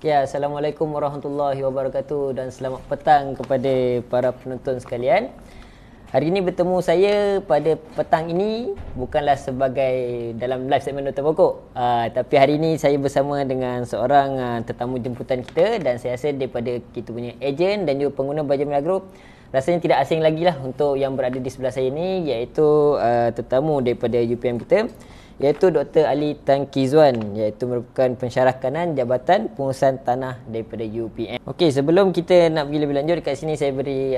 Ya, Assalamualaikum warahmatullahi wabarakatuh dan selamat petang kepada para penonton sekalian. Hari ini bertemu saya pada petang ini bukanlah sebagai dalam live segmen Doktor Pokok, tapi hari ini saya bersama dengan seorang tetamu jemputan kita dan saya rasa daripada kita punya ejen dan juga pengguna Baja Merah Group, rasanya tidak asing lagi lah untuk yang berada di sebelah saya ini, iaitu tetamu daripada UPM kita, iaitu Dr. Ali Tan Kizwan, iaitu merupakan pensyarah kanan Jabatan Pengurusan Tanah daripada UPM. Okey, sebelum kita nak pergi lebih lanjut, dekat sini saya beri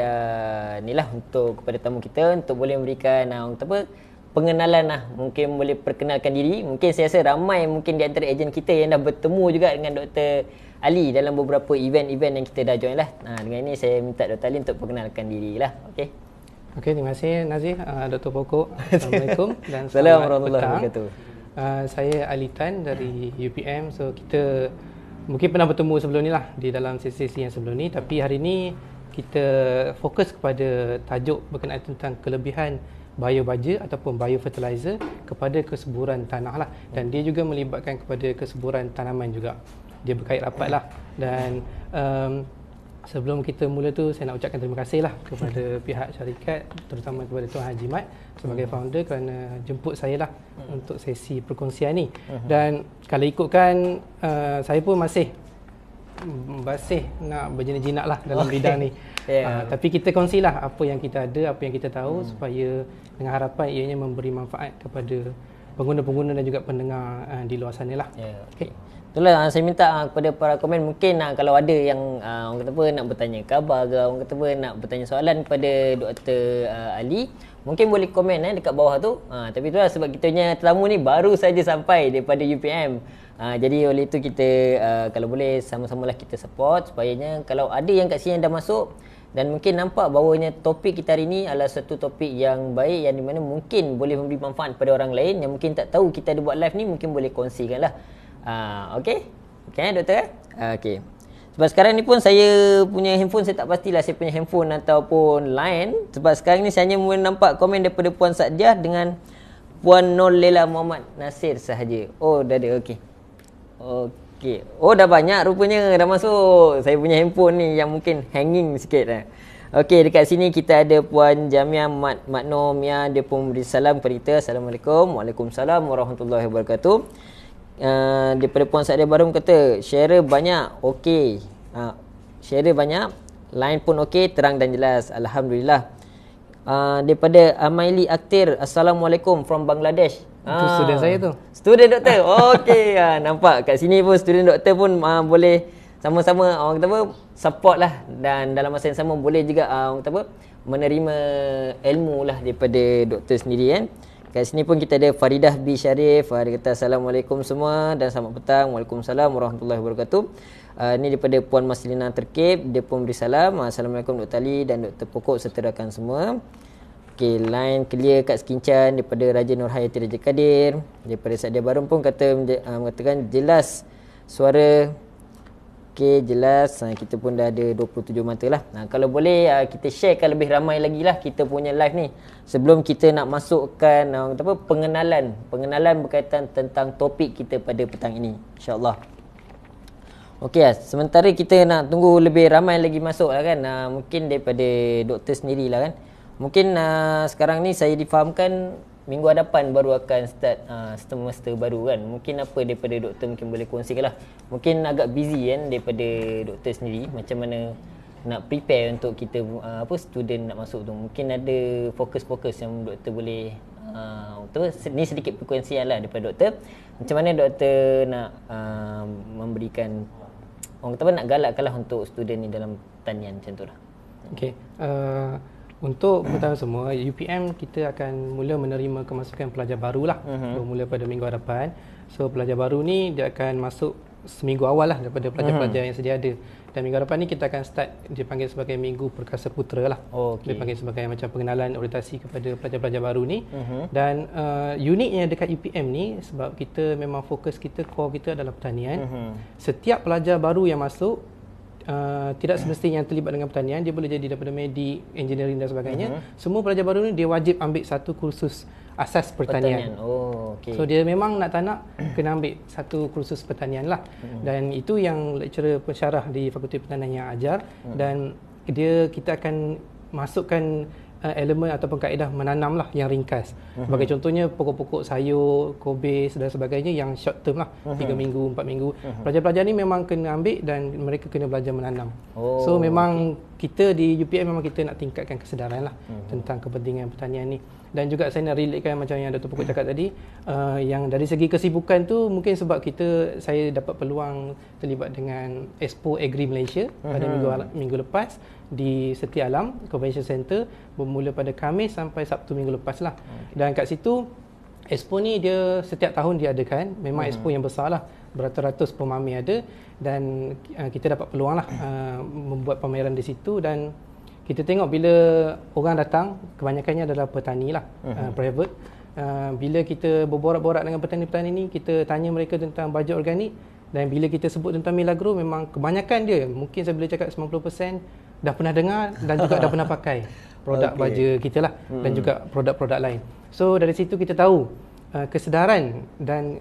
inilah untuk kepada tamu kita untuk boleh memberikan pengenalan lah. Mungkin boleh perkenalkan diri. Mungkin saya rasa ramai mungkin di antara ejen kita yang dah bertemu juga dengan Dr. Ali dalam beberapa event-event yang kita dah join lah. Dengan ini saya minta Dr. Ali untuk perkenalkan diri lah. Okey. Okey, terima kasih Nazif, Dr. Pokok. Assalamualaikum dan selamat petang. Saya Ali Tan dari UPM. So kita mungkin pernah bertemu sebelum ni lah di dalam sesi-sesi yang sebelum ni, tapi hari ni kita fokus kepada tajuk berkenaan tentang kelebihan biobaja ataupun biofertilizer kepada kesuburan tanah lah, dan dia juga melibatkan kepada kesuburan tanaman juga. Dia berkait rapat lah. Dan sebelum kita mula tu, saya nak ucapkan terima kasih lah kepada pihak syarikat, terutama kepada Tuan Haji Mat sebagai founder kerana jemput saya lah untuk sesi perkongsian ni. Dan kalau ikutkan, saya pun masih nak berjinak-jinak lah dalam bidang ni. Tapi kita kongsilah apa yang kita ada, apa yang kita tahu, supaya dengan harapan ianya memberi manfaat kepada pengguna-pengguna dan juga pendengar di luar sana lah. Okay. Itulah saya minta kepada para komen, mungkin kalau ada yang orang kata nak bertanya khabar ke, orang kata nak bertanya soalan kepada Dr. Ali, mungkin boleh komen dekat bawah tu. Tapi itulah sebab kita punya tetamu ni baru saja sampai daripada UPM. Jadi oleh itu kita kalau boleh sama-samalah kita support supayanya kalau ada yang kat sini yang dah masuk dan mungkin nampak bahawanya topik kita hari ini adalah satu topik yang baik, yang di mana mungkin boleh memberi manfaat kepada orang lain yang mungkin tak tahu kita ada buat live ni, mungkin boleh kongsikan lah. Okey? Okey doktor? Okey. Sebab sekarang ni pun saya punya handphone, saya tak pastilah saya punya handphone ataupun line. Sebab sekarang ni saya hanya nampak komen daripada Puan Sadiah dengan Puan Nur Lela Muhammad Nasir sahaja. Oh, dah ada. Okey. Okey. Oh, dah banyak rupanya dah masuk. Saya punya handphone ni yang mungkin hanging sikit. Okey, dekat sini kita ada Puan Jamia Makno Mia, dia pun beri salam kepada kita. Assalamualaikum. Waalaikumsalam warahmatullahi wabarakatuh. Daripada Puan Sadiah Barum kata share banyak, okey. Share banyak, line pun okey, terang dan jelas, alhamdulillah. Daripada Amaili Aktir, Assalamualaikum from Bangladesh. Itu student saya tu. Student doktor. Okey. Nampak kat sini pun student doktor pun boleh sama-sama orang kata support lah, dan dalam masa yang sama boleh juga orang kata menerima ilmu lah daripada doktor sendiri kan. Kat sini pun kita ada Faridah B. Syarif. Dia kata Assalamualaikum semua dan selamat petang. Waalaikumsalam warahmatullahi wabarakatuh. Ini daripada Puan Maslina Terkib. Dia pun beri salam. Assalamualaikum Dr. Ali dan Dr. Pokok serta rakan semua. Okey, line clear kat Sekincan daripada Raja Nurhayati Raja Kadir. Daripada Sadiah Barum pun mengatakan jelas suara. Okey, jelas. Kita pun dah ada 27 mata lah. Kalau boleh kita sharekan lebih ramai lagi lah kita punya live ni. Sebelum kita nak masukkan pengenalan berkaitan tentang topik kita pada petang ini, insya-Allah. Okey, sementara kita nak tunggu lebih ramai lagi masuk lah kan. Mungkin daripada doktor sendirilah kan. Mungkin sekarang ni saya difahamkan minggu hadapan baru akan start semester baru kan. Mungkin apa daripada doktor mungkin boleh kongsikan lah. Mungkin agak busy kan daripada doktor sendiri, macam mana nak prepare untuk kita student nak masuk tu. Mungkin ada fokus-fokus yang doktor boleh ni sedikit perkongsian lah daripada doktor. Macam mana doktor nak memberikan orang kata nak galakkan lah untuk student ni dalam pertanian macam tu lah. Okey. Untuk pertama semua, UPM kita akan mula menerima kemasukan pelajar baru lah, bermula pada minggu hadapan. So pelajar baru ni dia akan masuk seminggu awal lah daripada pelajar-pelajar yang sedia ada. Dan minggu hadapan ni kita akan start, dipanggil sebagai Minggu Perkasa Putera lah. Dipanggil sebagai macam pengenalan orientasi kepada pelajar-pelajar baru ni. Dan uniknya dekat UPM ni, sebab kita memang fokus kita, core kita adalah pertanian. Setiap pelajar baru yang masuk, tidak semestinya yang terlibat dengan pertanian, dia boleh jadi daripada medik, engineering dan sebagainya. Semua pelajar baru ni dia wajib ambil satu kursus asas pertanian. Oh, okey. So dia memang nak tak nak kena ambil satu kursus pertanian lah. Dan itu yang lecturer pensyarah di Fakulti Pertanian yang ajar. Dan kita akan masukkan elemen ataupun kaedah menanam lah yang ringkas. Sebagai contohnya pokok-pokok sayur, kobis dan sebagainya yang short term lah, 3 minggu, 4 minggu. Pelajar-pelajar ni memang kena ambil dan mereka kena belajar menanam. So memang kita di UPM memang kita nak tingkatkan kesedaran lah tentang kepentingan pertanian ni. Dan juga saya nak relatekan macam yang Dr. Pokok cakap tadi, yang dari segi kesibukan tu mungkin sebab saya dapat peluang terlibat dengan Expo Agri Malaysia pada minggu lepas di Setia Alam Convention Center, bermula pada Khamis sampai Sabtu minggu lepas lah. Dan kat situ Expo ni dia setiap tahun diadakan, memang expo yang besar lah, beratus-ratus pemamir ada, dan kita dapat peluang lah membuat pameran di situ. Dan kita tengok bila orang datang, kebanyakannya adalah petani lah, private. Bila kita berborak-borak dengan petani-petani ni, kita tanya mereka tentang baja organik, dan bila kita sebut tentang Milagro, memang kebanyakan dia, mungkin saya boleh cakap 90% dah pernah dengar dan juga dah pernah pakai produk baja kita lah, dan juga produk-produk lain. So dari situ kita tahu kesedaran dan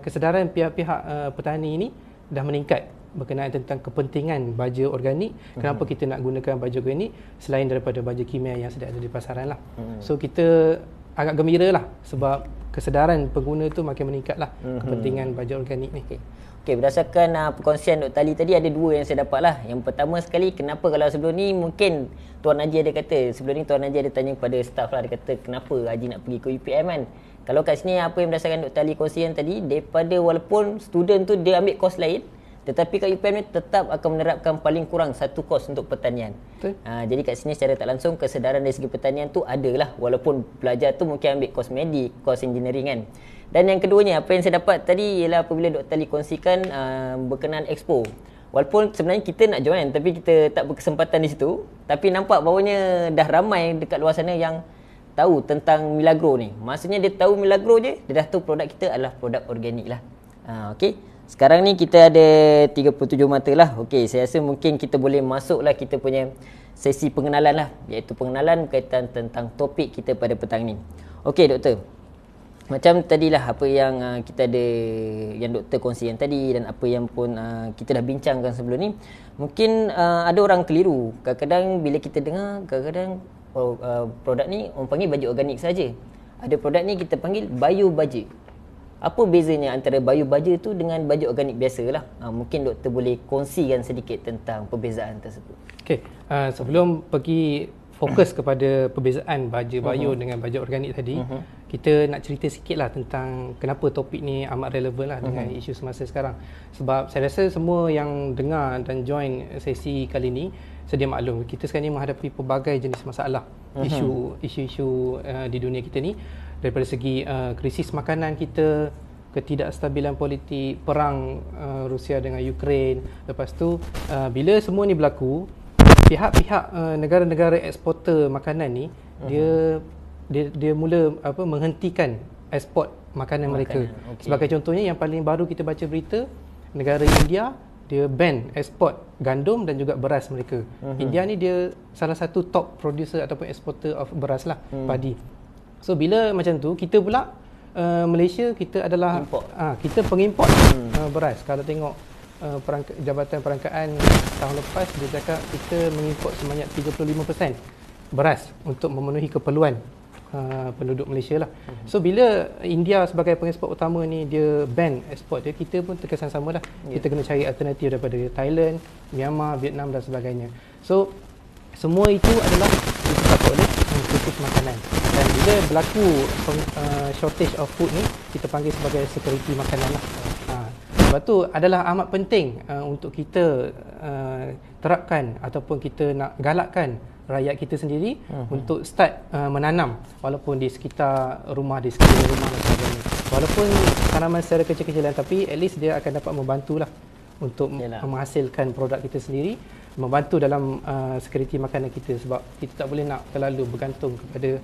kesedaran pihak-pihak petani ini dah meningkat berkenaan tentang kepentingan baja organik. Kenapa kita nak gunakan baja organik selain daripada baja kimia yang sedia ada di pasaran lah. So kita agak gembira lah sebab kesedaran pengguna tu makin meningkat lah kepentingan baja organik ni. Okey, berdasarkan perkongsian Dr. Ali tadi, ada dua yang saya dapat lah. Yang pertama sekali, kenapa kalau sebelum ni mungkin Tuan Haji ada kata, sebelum ni Tuan Haji ada tanya kepada staff lah, dia kata kenapa Haji nak pergi ke UPM kan. Kalau kat sini apa yang berdasarkan Dr. Ali kongsian tadi, daripada walaupun student tu dia ambil kos lain, tetapi kat UPM ni tetap akan menerapkan paling kurang satu kos untuk pertanian. Jadi kat sini secara tak langsung kesedaran dari segi pertanian tu adalah, walaupun pelajar tu mungkin ambil kos medik, kos engineering kan. Dan yang keduanya, apa yang saya dapat tadi ialah apabila Dr. Ali kongsikan berkenaan expo. Walaupun sebenarnya kita nak join tapi kita tak berkesempatan di situ, tapi nampak bahawanya dah ramai dekat luar sana yang tahu tentang Milagro ni. Maksudnya dia tahu Milagro je, dia dah tahu produk kita adalah produk organik lah. Okey. Sekarang ni kita ada 37 mata lah. Okey, saya rasa mungkin kita boleh masuklah kita punya sesi pengenalan lah, iaitu pengenalan berkaitan tentang topik kita pada petang ni. Okey doktor, macam tadilah apa yang kita ada, yang doktor kongsikan tadi dan apa yang pun kita dah bincangkan sebelum ni. Mungkin ada orang keliru. Kadang-kadang bila kita dengar, kadang-kadang produk ni orang panggil baju organik saja. Ada produk ni kita panggil bio baja. Apa bezanya antara bio baja tu dengan baju organik biasalah? Mungkin doktor boleh kongsikan sedikit tentang perbezaan tersebut. Okey, sebelum pergi fokus kepada perbezaan baja bio dengan baja organik tadi, kita nak cerita sikitlah tentang kenapa topik ni amat relevan lah dengan isu semasa sekarang. Sebab saya rasa semua yang dengar dan join sesi kali ni sedia maklum, kita sekarang ni menghadapi pelbagai jenis masalah, isu-isu di dunia kita ni, daripada segi krisis makanan kita, ketidakstabilan politik, perang Rusia dengan Ukraine. Lepas tu bila semua ni berlaku, pihak-pihak negara-negara eksporter makanan ni dia mula menghentikan ekspor makanan mereka. Okay. Sebagai contohnya yang paling baru kita baca berita, negara India dia ban ekspor gandum dan juga beras mereka. India ni dia salah satu top producer ataupun exporter of beras lah, padi. So bila macam tu, kita pula Malaysia kita adalah kita pengimport beras. Kalau tengok Jabatan Perangkaan tahun lepas, dia cakap kita mengimport sebanyak 35% beras untuk memenuhi keperluan penduduk Malaysia lah. So bila India sebagai pengeksport utama ni dia ban ekspor dia, kita pun terkesan sama lah. Kita kena cari alternatif daripada Thailand, Myanmar, Vietnam dan sebagainya. So semua itu adalah disebabkan oleh krisis makanan. Dan bila berlaku shortage of food ni, kita panggil sebagai security makanan lah. Sebab tu adalah amat penting untuk kita terapkan ataupun kita nak galakkan rakyat kita sendiri untuk start menanam, walaupun di sekitar rumah, di sekitar rumah dan sebagainya. Walaupun tanaman secara kecil-kecilan, tapi at least dia akan dapat membantulah untuk menghasilkan produk kita sendiri, membantu dalam security makanan kita, sebab kita tak boleh nak terlalu bergantung kepada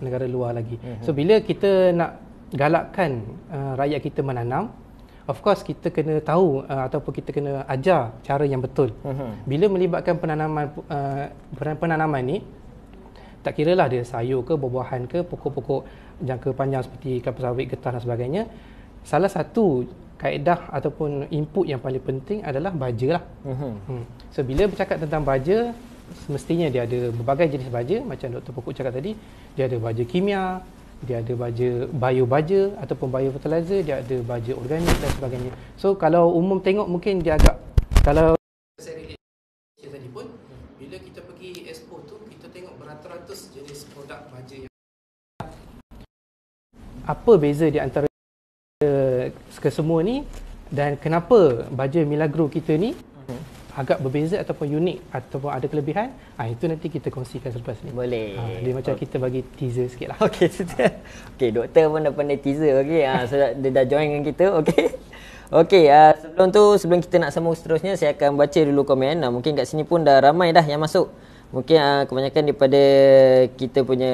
negara luar lagi. So bila kita nak galakkan rakyat kita menanam, of course kita kena tahu ataupun kita kena ajar cara yang betul. Bila melibatkan penanaman ni, Tak kira lah dia sayur ke, buah-buahan ke, pokok-pokok jangka panjang seperti kelapa sawit, getah dan sebagainya. Salah satu kaedah ataupun input yang paling penting adalah baja lah. So bila bercakap tentang baja, semestinya dia ada berbagai jenis baja. Macam Dr. Pokok cakap tadi, dia ada baja kimia, dia ada bio baja ataupun bio fertilizer, dia ada baja organik dan sebagainya. So kalau umum tengok mungkin dia agak, kalau saya relate tadi pun, bila kita pergi expo tu, kita tengok beratus-ratus jenis produk baja yang apa beza di antara kesemua ni, dan kenapa baja Milagro kita ni agak berbeza ataupun unik ataupun ada kelebihan, itu nanti kita kongsikan selepas ni. Boleh. Dia macam kita bagi teaser sikit lah. Okey, okey, doktor pun dah pandai teaser. Okey, so dia dah join dengan kita. Okey. Okey, sebelum kita nak sambung seterusnya, saya akan baca dulu komen. Mungkin kat sini pun dah ramai dah yang masuk. Mungkin kebanyakan daripada kita punya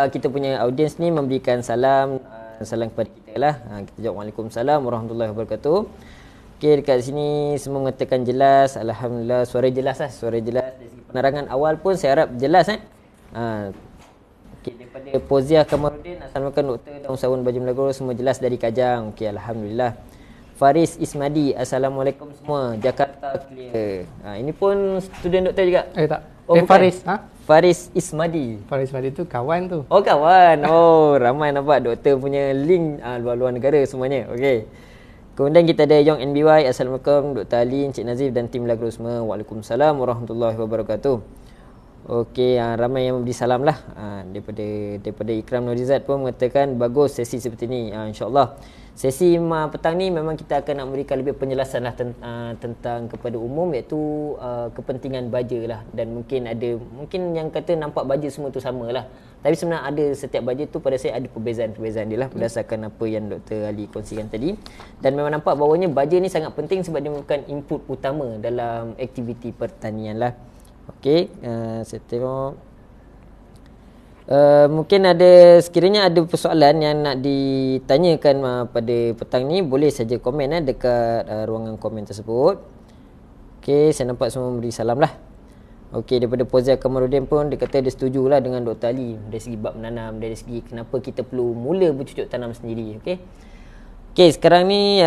kita punya audiens ni memberikan salam kepada kita lah. Kita jawab Waalaikumsalam warahmatullahi wabarakatuh. Okey, dekat sini semua mengatakan jelas. Alhamdulillah, suara jelas lah. Suara jelas. Dari segi penerangan awal pun saya harap jelas Okey, daripada Poziah Kamarudin, Assalamualaikum Doktor dan usahawan Baja Milagro, semua jelas dari Kajang. Okey, Alhamdulillah. Faris Ismadi, Assalamualaikum semua, Jakarta clear. Ini pun student doktor juga? Tak. Faris. Faris Ismadi. Faris Ismadi tu kawan tu. Oh, kawan. Oh, ramai nampak doktor punya link luar-luar negara semuanya. Okey. Kemudian kita ada Yong NBY, Assalamualaikum Dr. Ali, Encik Nazif dan tim Milagro semua. Waalaikumsalam warahmatullahi wabarakatuh. Okey, ramai yang memberi salam lah. Daripada Ikram Nurizat pun mengatakan bagus sesi seperti ni. InsyaAllah sesi petang ni memang kita akan nak memberikan lebih penjelasan lah tentang kepada umum, iaitu kepentingan baja lah. Dan mungkin yang kata nampak baja semua tu sama lah, tapi sebenarnya ada setiap baja tu pada saya ada perbezaan-perbezaan dia lah, berdasarkan apa yang Dr. Ali kongsikan tadi. Dan memang nampak bahawanya baja ni sangat penting sebab dia merupakan input utama dalam aktiviti pertanian lah. Okey, saya tengok mungkin sekiranya ada persoalan yang nak ditanyakan pada petang ni, boleh saja komen dekat ruangan komen tersebut. Okey, saya nampak semua beri salam lah. Okey, daripada Poziah Kamarudin pun dia kata dia setujulah dengan Dr. Ali dari segi bab menanam, dari segi kenapa kita perlu mula bercucuk tanam sendiri. Okey, sekarang ni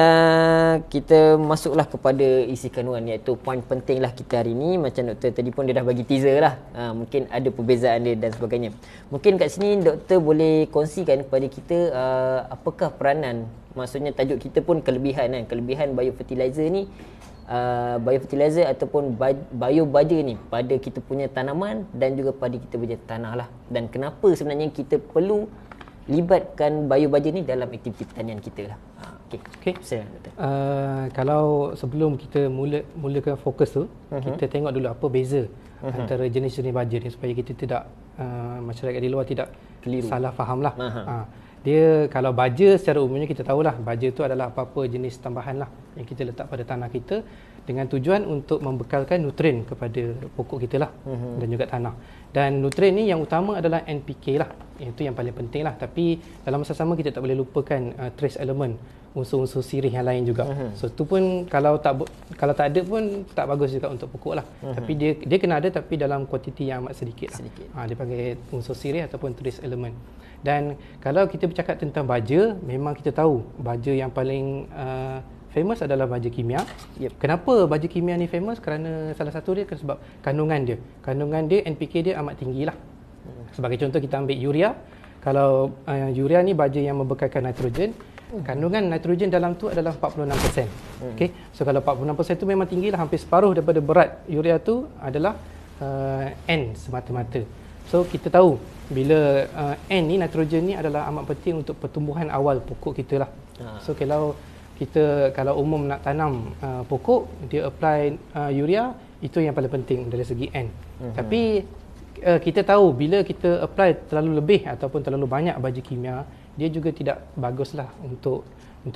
kita masuklah kepada isi kandungan, iaitu poin penting lah kita hari ni. Macam doktor tadi pun dia dah bagi teaser lah, mungkin ada perbezaan dia dan sebagainya. Mungkin kat sini doktor boleh kongsikan kepada kita apakah peranan, maksudnya tajuk kita pun kelebihan biofertilizer ni, biofertilizer ataupun bio baja ni pada kita punya tanaman dan juga pada kita punya tanah lah. Dan kenapa sebenarnya kita perlu libatkan bio baja ni dalam aktiviti pertanian kita lah. Okey. Kalau sebelum kita mulakan fokus tu, kita tengok dulu apa beza antara jenis-jenis baja ni, supaya kita tidak masyarakat di luar tidak keliru, salah faham lah. Dia kalau baja secara umumnya kita tahulah, baja tu adalah apa-apa jenis tambahan lah yang kita letak pada tanah kita dengan tujuan untuk membekalkan nutrien kepada pokok kita lah, dan juga tanah. Dan nutrien ni yang utama adalah NPK lah, itu yang paling penting lah. Tapi dalam masa sama kita tak boleh lupakan trace element, unsur-unsur sirih yang lain juga. So tu pun kalau tak ada pun tak bagus juga untuk pokok lah. Tapi dia kena ada, tapi dalam kuantiti yang amat sedikit lah. Dia panggil unsur sirih ataupun trace element. Dan kalau kita bercakap tentang baja, memang kita tahu baja yang paling famous adalah baja kimia. Kenapa baja kimia ni famous? Kerana salah satu dia sebab kandungan dia NPK dia amat tinggi lah. Sebagai contoh kita ambil urea. Kalau urea ni baja yang membekalkan nitrogen, kandungan nitrogen dalam tu adalah 46%. Okey. So kalau 46% tu memang tinggi lah, hampir separuh daripada berat urea tu adalah N semata-mata. So kita tahu bila N ni, nitrogen ni adalah amat penting untuk pertumbuhan awal pokok kita lah. So kalau umum nak tanam pokok, dia apply urea, itu yang paling penting dari segi N. Tapi kita tahu bila kita apply terlalu lebih ataupun terlalu banyak baja kimia, dia juga tidak baguslah untuk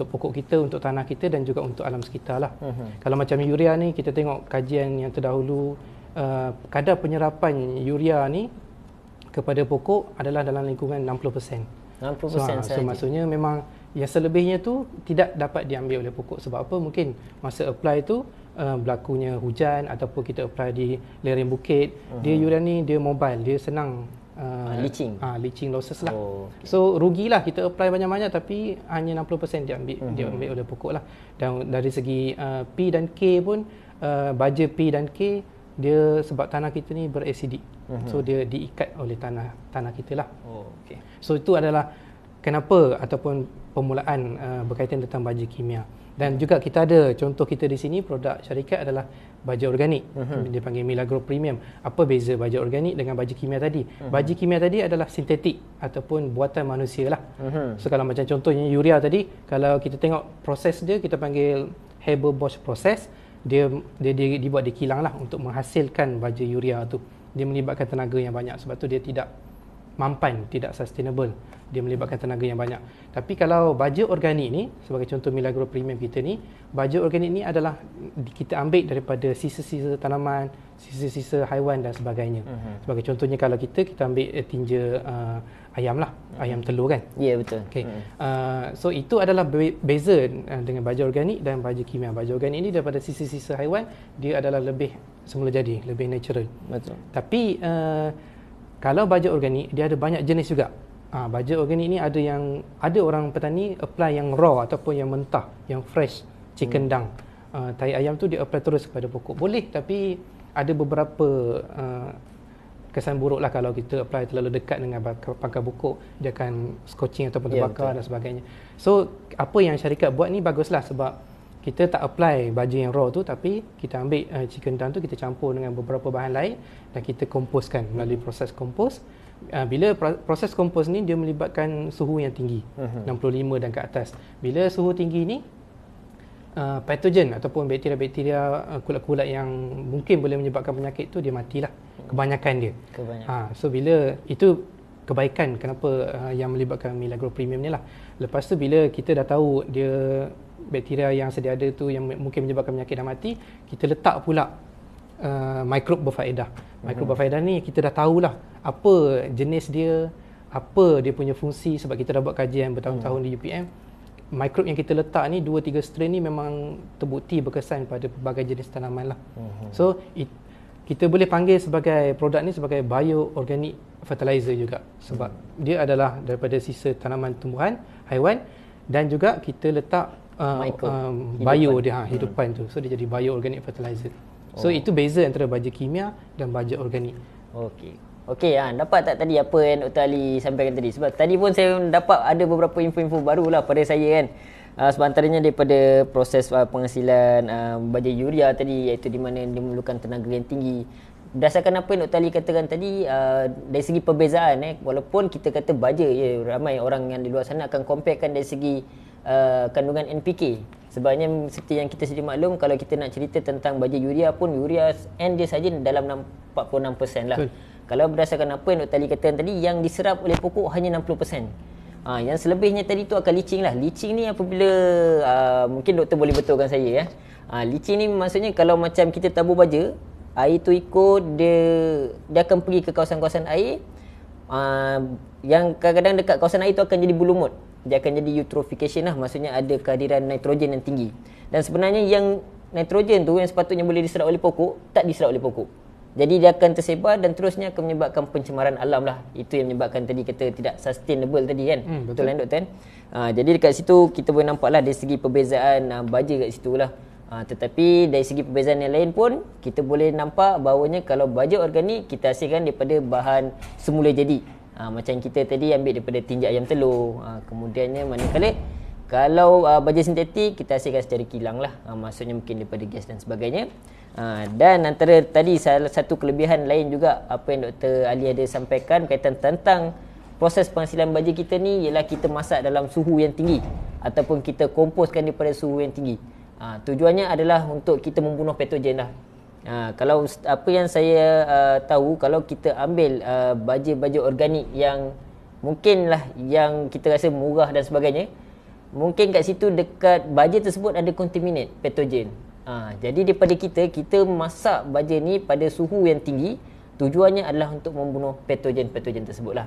pokok kita, untuk tanah kita dan juga untuk alam sekitar lah. Kalau macam urea ni, kita tengok kajian yang terdahulu, kadar penyerapan urea ni kepada pokok adalah dalam lingkungan 60%. 60% sahaja. So maksudnya memang yang selebihnya tu tidak dapat diambil oleh pokok. Sebab apa? Mungkin masa apply tu berlakunya hujan ataupun kita apply di lereng bukit, dia urea ni dia mobile, dia senang leaching losses lah. Okay. So rugilah kita apply banyak-banyak tapi hanya 60% dia ambil oleh pokok lah. Dan dari segi P dan K pun baja P dan K dia sebab tanah kita ni beracidic. So dia diikat oleh tanah kita lah. Okay. So itu adalah kenapa ataupun permulaan berkaitan tentang baja kimia. Dan juga kita ada contoh kita di sini, produk syarikat adalah baja organik. Dia panggil Milagro Premium. Apa beza baja organik dengan baja kimia tadi? Baja kimia tadi adalah sintetik ataupun buatan manusia lah. So kalau macam contohnya urea tadi, kalau kita tengok proses dia, kita panggil Haber-Bosch process. Dia dibuat di kilang lah untuk menghasilkan baja urea tu. Dia melibatkan tenaga yang banyak, sebab tu dia tidak mampan, tidak sustainable. Dia melibatkan tenaga yang banyak. Tapi kalau baja organik ni, sebagai contoh Milagro Premium kita ni, baja organik ni adalah kita ambil daripada sisa-sisa tanaman, sisa-sisa haiwan dan sebagainya. Sebagai contohnya kalau kita ambil tinja ayam lah, ayam telur kan. Ya, betul. Okay. So itu adalah beza dengan baja organik dan baja kimia. Baja organik ni daripada sisa-sisa haiwan, dia adalah lebih semula jadi, lebih natural. Betul. Tapi kalau baja organik, dia ada banyak jenis juga. Baja organik ni ada orang petani apply yang raw ataupun yang mentah, yang fresh, chicken dung. Tai ayam tu dia apply terus kepada pokok. Boleh, tapi ada beberapa kesan buruk lah kalau kita apply terlalu dekat dengan pangkal pokok. Dia akan scorching ataupun terbakar dan sebagainya. So apa yang syarikat buat ni baguslah, sebab kita tak apply baja yang raw tu, tapi kita ambil chicken dung tu, kita campur dengan beberapa bahan lain dan kita komposkan melalui proses kompos. Bila proses kompos ni dia melibatkan suhu yang tinggi, 65 dan ke atas. Bila suhu tinggi ni, patogen ataupun bakteria-bakteria kulat-kulat yang mungkin boleh menyebabkan penyakit tu dia matilah, kebanyakan dia. So bila itu kebaikan kenapa yang melibatkan Milagro Premium ni lah. Lepas tu bila kita dah tahu dia bakteria yang sedia ada tu yang mungkin menyebabkan penyakit dah mati, kita letak pula mikrob berfaedah. Mikrob berfaedah ni kita dah tahulah apa jenis dia, apa dia punya fungsi, sebab kita dah buat kajian bertahun-tahun di UPM. Mikrob yang kita letak ni 2-3 strain ni memang terbukti berkesan pada pelbagai jenis tanaman lah. So kita boleh panggil sebagai produk ni sebagai bioorganic fertilizer juga, sebab dia adalah daripada sisa tanaman, tumbuhan, haiwan, dan juga kita letak hidupan tu. So dia jadi bioorganic fertilizer. So itu beza antara baja kimia dan baja organik. Okey, dapat tak tadi apa yang Dr. Ali sampaikan tadi? Sebab tadi pun saya dapat ada beberapa info-info barulah pada saya kan. Sebab antaranya daripada proses penghasilan baja urea tadi, iaitu di mana dia memerlukan tenaga yang tinggi. Berdasarkan apa yang Dr. Ali katakan tadi, dari segi perbezaan, walaupun kita kata baja, ramai orang yang di luar sana akan comparekan dari segi kandungan NPK. Sebabnya seperti yang kita sedia maklum, kalau kita nak cerita tentang baja urea pun, urea N dia saja dalam 46% lah. Kalau berdasarkan apa yang Dr. Ali katakan tadi, yang diserap oleh pokok hanya 60%. Yang selebihnya tadi tu akan leaching lah. Leaching ni apabila mungkin doktor boleh betulkan saya ya. Leaching ni maksudnya kalau macam kita tabur baja, air tu ikut dia akan pergi ke kawasan-kawasan air, yang kadang-kadang dekat kawasan air tu akan jadi berlumut. Dia akan jadi eutrophication lah, maksudnya ada kehadiran nitrogen yang tinggi. Dan sebenarnya yang nitrogen tu yang sepatutnya boleh diserap oleh pokok, tak diserap oleh pokok. Jadi dia akan tersebar dan terusnya akan menyebabkan pencemaran alam lah. Itu yang menyebabkan tadi kata tidak sustainable tadi kan. Betul kan doktor? Jadi dekat situ kita boleh nampak lah dari segi perbezaan baja kat situ lah. Tetapi dari segi perbezaan yang lain pun kita boleh nampak bahawanya kalau baja organik kita hasilkan daripada bahan semula jadi. Macam kita tadi ambil daripada tinja ayam telur. Kemudiannya manakala kalau baja sintetik kita hasilkan secara kilang lah. Maksudnya mungkin daripada gas dan sebagainya. Dan antara tadi salah satu kelebihan lain juga apa yang Dr. Ali ada sampaikan berkaitan tentang proses penghasilan baja kita ni ialah kita masak dalam suhu yang tinggi ataupun kita komposkan daripada suhu yang tinggi. Tujuannya adalah untuk kita membunuh patogen lah. Kalau apa yang saya tahu, kalau kita ambil baja-baja organik yang mungkinlah yang kita rasa murah dan sebagainya, mungkin kat situ dekat baja tersebut ada contaminate patogen. Jadi daripada kita masak baja ni pada suhu yang tinggi, tujuannya adalah untuk membunuh patogen-patogen tersebutlah.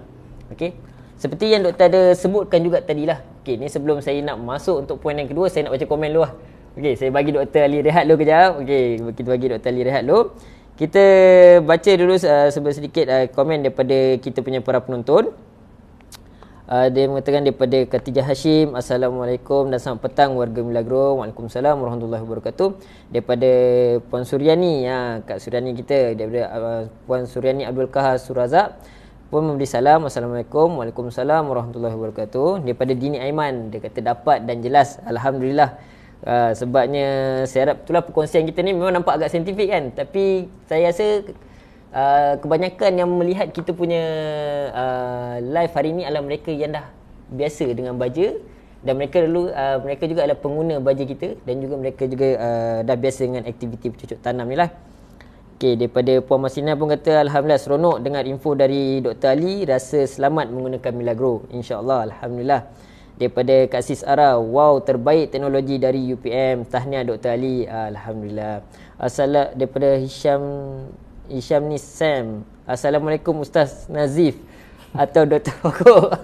Okey. Seperti yang doktor ada sebutkan juga tadilah. Okey, ni sebelum saya nak masuk untuk poin yang kedua, saya nak baca komen dulu lah. Okey, saya bagi Dr. Ali rehat dulu kejap. Okey, kita bagi Dr. Ali rehat dulu. Kita baca dulu sedikit komen daripada kita punya para penonton. Dia mengatakan daripada Khatijah Hashim, Assalamualaikum dan selamat petang warga Milagro. Waalaikumsalam warahmatullahi wabarakatuh. Daripada Puan Suryani, Kak Suryani kita, daripada Puan Suryani Abdul Kahar Surazak pun memberi salam. Assalamualaikum. Waalaikumsalam warahmatullahi wabarakatuh. Daripada Dini Aiman, dia kata dapat dan jelas. Alhamdulillah. Sebabnya saya harap itulah perkongsian kita ni memang nampak agak saintifik kan, tapi saya rasa kebanyakan yang melihat kita punya live hari ni adalah mereka yang dah biasa dengan baja, dan mereka juga adalah pengguna baja kita, dan juga mereka juga dah biasa dengan aktiviti bercucuk tanam ni lah. Okey, daripada Puan Masina pun kata Alhamdulillah seronok dengar info dari Dr. Ali, rasa selamat menggunakan Milagro, insya-Allah. Alhamdulillah. Daripada Kak Sis Ara, wow terbaik teknologi dari UPM, tahniah Dr. Ali. Alhamdulillah. Daripada Hisham ni Sam, Assalamualaikum Ustaz Nazif atau Dr. Hoko.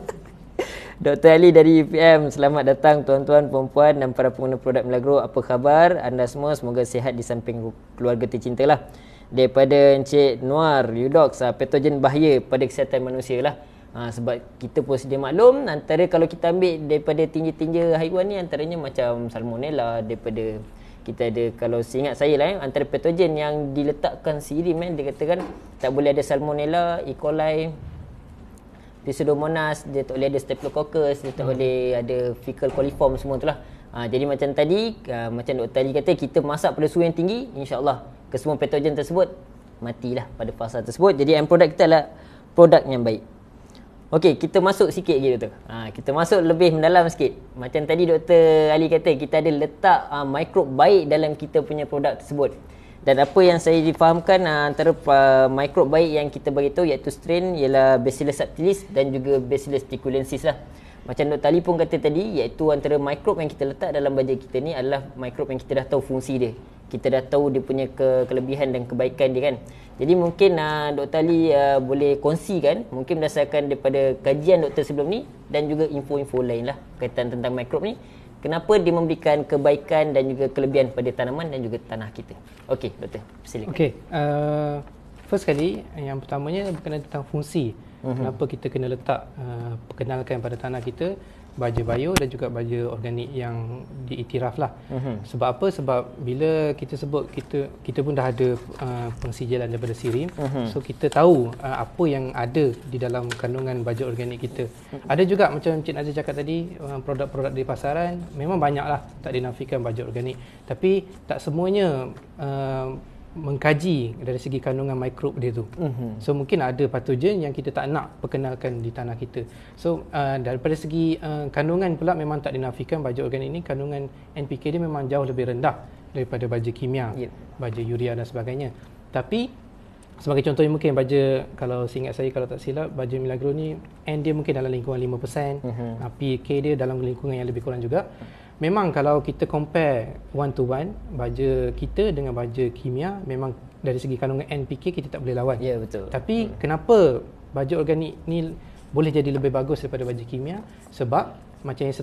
Dr. Ali dari UPM, selamat datang tuan-tuan, puan-puan dan para pengguna produk Milagro. Apa khabar anda semua? Semoga sihat di samping keluarga tercinta lah. Daripada Encik Noir Udox, patogen bahaya pada kesihatan manusia lah. Sebab kita pun sedia maklum, antara kalau kita ambil daripada tinja-tinja haiwan ni, antaranya macam salmonella, daripada kita ada, kalau seingat saya lah, antara patogen yang diletakkan sirim dia katakan tak boleh ada salmonella, E. coli, Pseudomonas, dia tak boleh ada Staphylococcus, dia tak boleh ada fecal coliform, semua tu lah. Jadi macam tadi, macam Dr. Ali kata, kita masak pada suhu yang tinggi, insya-Allah kesemua patogen tersebut matilah pada fasa tersebut. Jadi end product kita adalah produk yang baik. Okey, kita masuk sikit lagi Doktor. Kita masuk lebih mendalam sikit. Macam tadi Dr. Ali kata, kita ada letak mikrob baik dalam kita punya produk tersebut. Dan apa yang saya difahamkan, antara mikrob baik yang kita bagi tahu iaitu strain ialah Bacillus subtilis dan juga Bacillus trichulensis lah. Macam Dr. Ali pun kata tadi, iaitu antara mikrob yang kita letak dalam baja kita ni adalah mikrob yang kita dah tahu fungsi dia. Kita dah tahu dia punya kelebihan dan kebaikan dia kan. Jadi mungkin Dr. Ali boleh kongsikan, mungkin berdasarkan daripada kajian doktor sebelum ni dan juga info-info lain lah berkaitan tentang mikrob ni, kenapa dia memberikan kebaikan dan juga kelebihan pada tanaman dan juga tanah kita. Okey doktor, silakan. Okey, first kali yang pertamanya berkenaan tentang fungsi. Kenapa kita kena letak perkenalkan pada tanah kita baja bio dan juga baja organik yang diiktiraf lah. Sebab apa? Sebab bila kita sebut kita pun dah ada pengsijalan daripada sirim. So kita tahu apa yang ada di dalam kandungan baja organik kita. Ada juga macam Cik Nazir cakap tadi, produk-produk di pasaran memang banyaklah, tak dinafikan baja organik. Tapi tak semuanya mengkaji dari segi kandungan mikrob dia tu. So mungkin ada patogen yang kita tak nak perkenalkan di tanah kita. So daripada segi kandungan pula memang tak dinafikan baja organik ni kandungan NPK dia memang jauh lebih rendah daripada baja kimia, baja urea dan sebagainya. Tapi sebagai contohnya mungkin baja, kalau seingat saya, kalau tak silap, baja Milagro ni N dia mungkin dalam lingkungan 5%, PK dia dalam lingkungan yang lebih kurang juga. Memang kalau kita compare one to one baja kita dengan baja kimia, memang dari segi kandungan NPK kita tak boleh lawan. Ya, betul. Tapi kenapa baja organik ni boleh jadi lebih bagus daripada baja kimia? Sebab macam yang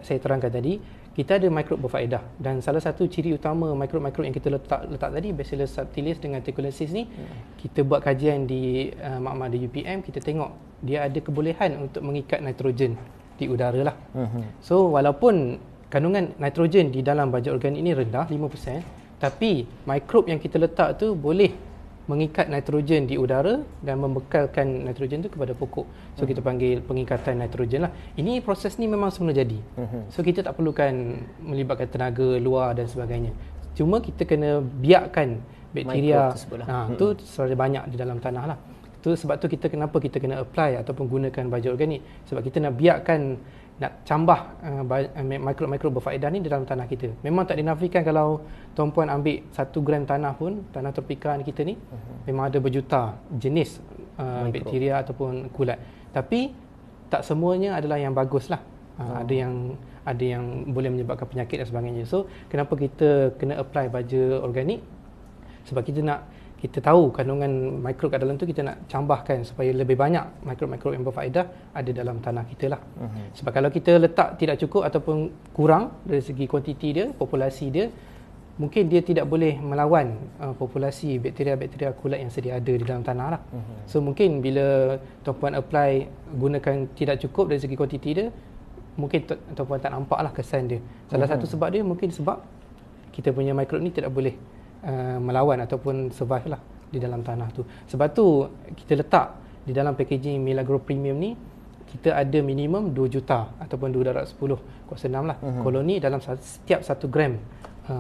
saya terangkan tadi, kita ada mikrob berfaedah, dan salah satu ciri utama mikrob-mikrob yang kita letak tadi, Bacillus subtilis dengan trichulensis ni, kita buat kajian di makmal di UPM, kita tengok dia ada kebolehan untuk mengikat nitrogen di udara lah. So walaupun kandungan nitrogen di dalam baja organik ni rendah 5%, tapi mikrob yang kita letak tu boleh mengikat nitrogen di udara dan membekalkan nitrogen tu kepada pokok. So kita panggil pengikatan nitrogen lah. Ini proses ni memang semula jadi. So kita tak perlukan melibatkan tenaga luar dan sebagainya. Cuma kita kena biarkan bakteria tu selalu banyak di dalam tanah lah. Tu sebab tu kenapa kita kena apply ataupun gunakan baja organik, sebab kita nak biarkan, nak cambah mikrob-mikrob berfaedah ni di dalam tanah kita. Memang tak dinafikan kalau tuan-puan ambil 1 gram tanah pun, tanah tropika kita ni, memang ada berjuta jenis bakteria ataupun kulat. Tapi tak semuanya adalah yang bagus lah. Ada yang boleh menyebabkan penyakit dan sebagainya. So kenapa kita kena apply baja organik? Sebab kita nak kita tahu kandungan mikrob kat dalam tu, kita nak tambahkan supaya lebih banyak mikrob-mikrob yang berfaedah ada dalam tanah kita lah. Sebab kalau kita letak tidak cukup ataupun kurang dari segi kuantiti dia, populasi dia, mungkin dia tidak boleh melawan populasi bakteria-bakteria kulat yang sedia ada di dalam tanah lah. So mungkin bila tuan-puan apply gunakan tidak cukup dari segi kuantiti dia, mungkin tuan-puan tak nampak lah kesan dia. Salah satu sebab dia mungkin sebab kita punya mikrob ni tidak boleh melawan ataupun survive lah di dalam tanah tu. Sebab tu kita letak di dalam packaging Milagro Premium ni, kita ada minimum 2 juta ataupun 210/6 lah koloni dalam setiap 1 gram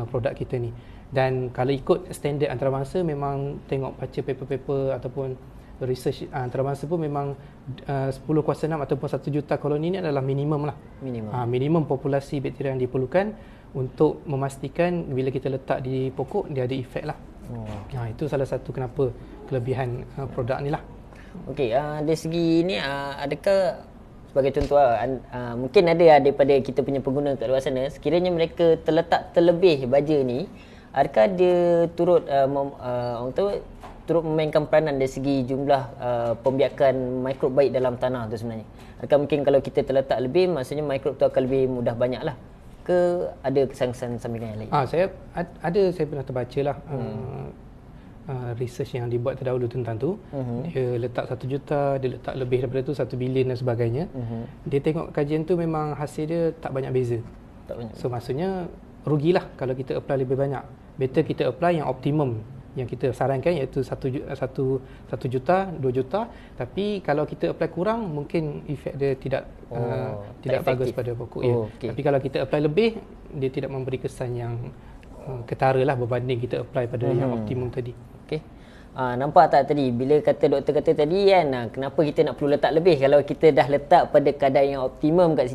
produk kita ni. Dan kalau ikut standard antarabangsa, memang tengok baca paper-paper ataupun research antarabangsa pun memang 10/6 ataupun 1 juta koloni ni adalah minimum lah. Minimum populasi bakteria yang diperlukan untuk memastikan bila kita letak di pokok dia ada efek lah. Itu salah satu kenapa kelebihan produk ni lah. Okey, dari segi ni adakah sebagai contoh mungkin ada daripada kita punya pengguna kat luar sana, sekiranya mereka terletak terlebih baja ni, adakah dia turut orang tahu turut memainkan peranan dari segi jumlah pembiakan mikrob baik dalam tanah tu sebenarnya? Adakah mungkin kalau kita terletak lebih, maksudnya mikrob tu akan lebih mudah banyak lah? Ke ada kesan-kesan sampingan yang lain? Saya pernah terbaca lah research yang dibuat terdahulu tentang tu. Dia letak 1 juta, dia letak lebih daripada tu 1 bilion dan sebagainya. Dia tengok kajian tu memang hasil dia tak banyak beza. So maksudnya rugilah kalau kita apply lebih banyak. Better kita apply yang optimum yang kita sarankan, iaitu 1 juta, 2 juta. Tapi kalau kita apply kurang, mungkin efek dia tidak bagus pada pokok. Tapi kalau kita apply lebih, dia tidak memberi kesan yang ketara lah berbanding kita apply pada yang optimum tadi. Nampak tak tadi bila doktor kata tadi kan, kenapa kita nak perlu letak lebih? Kalau kita dah letak pada kadar yang optimum kat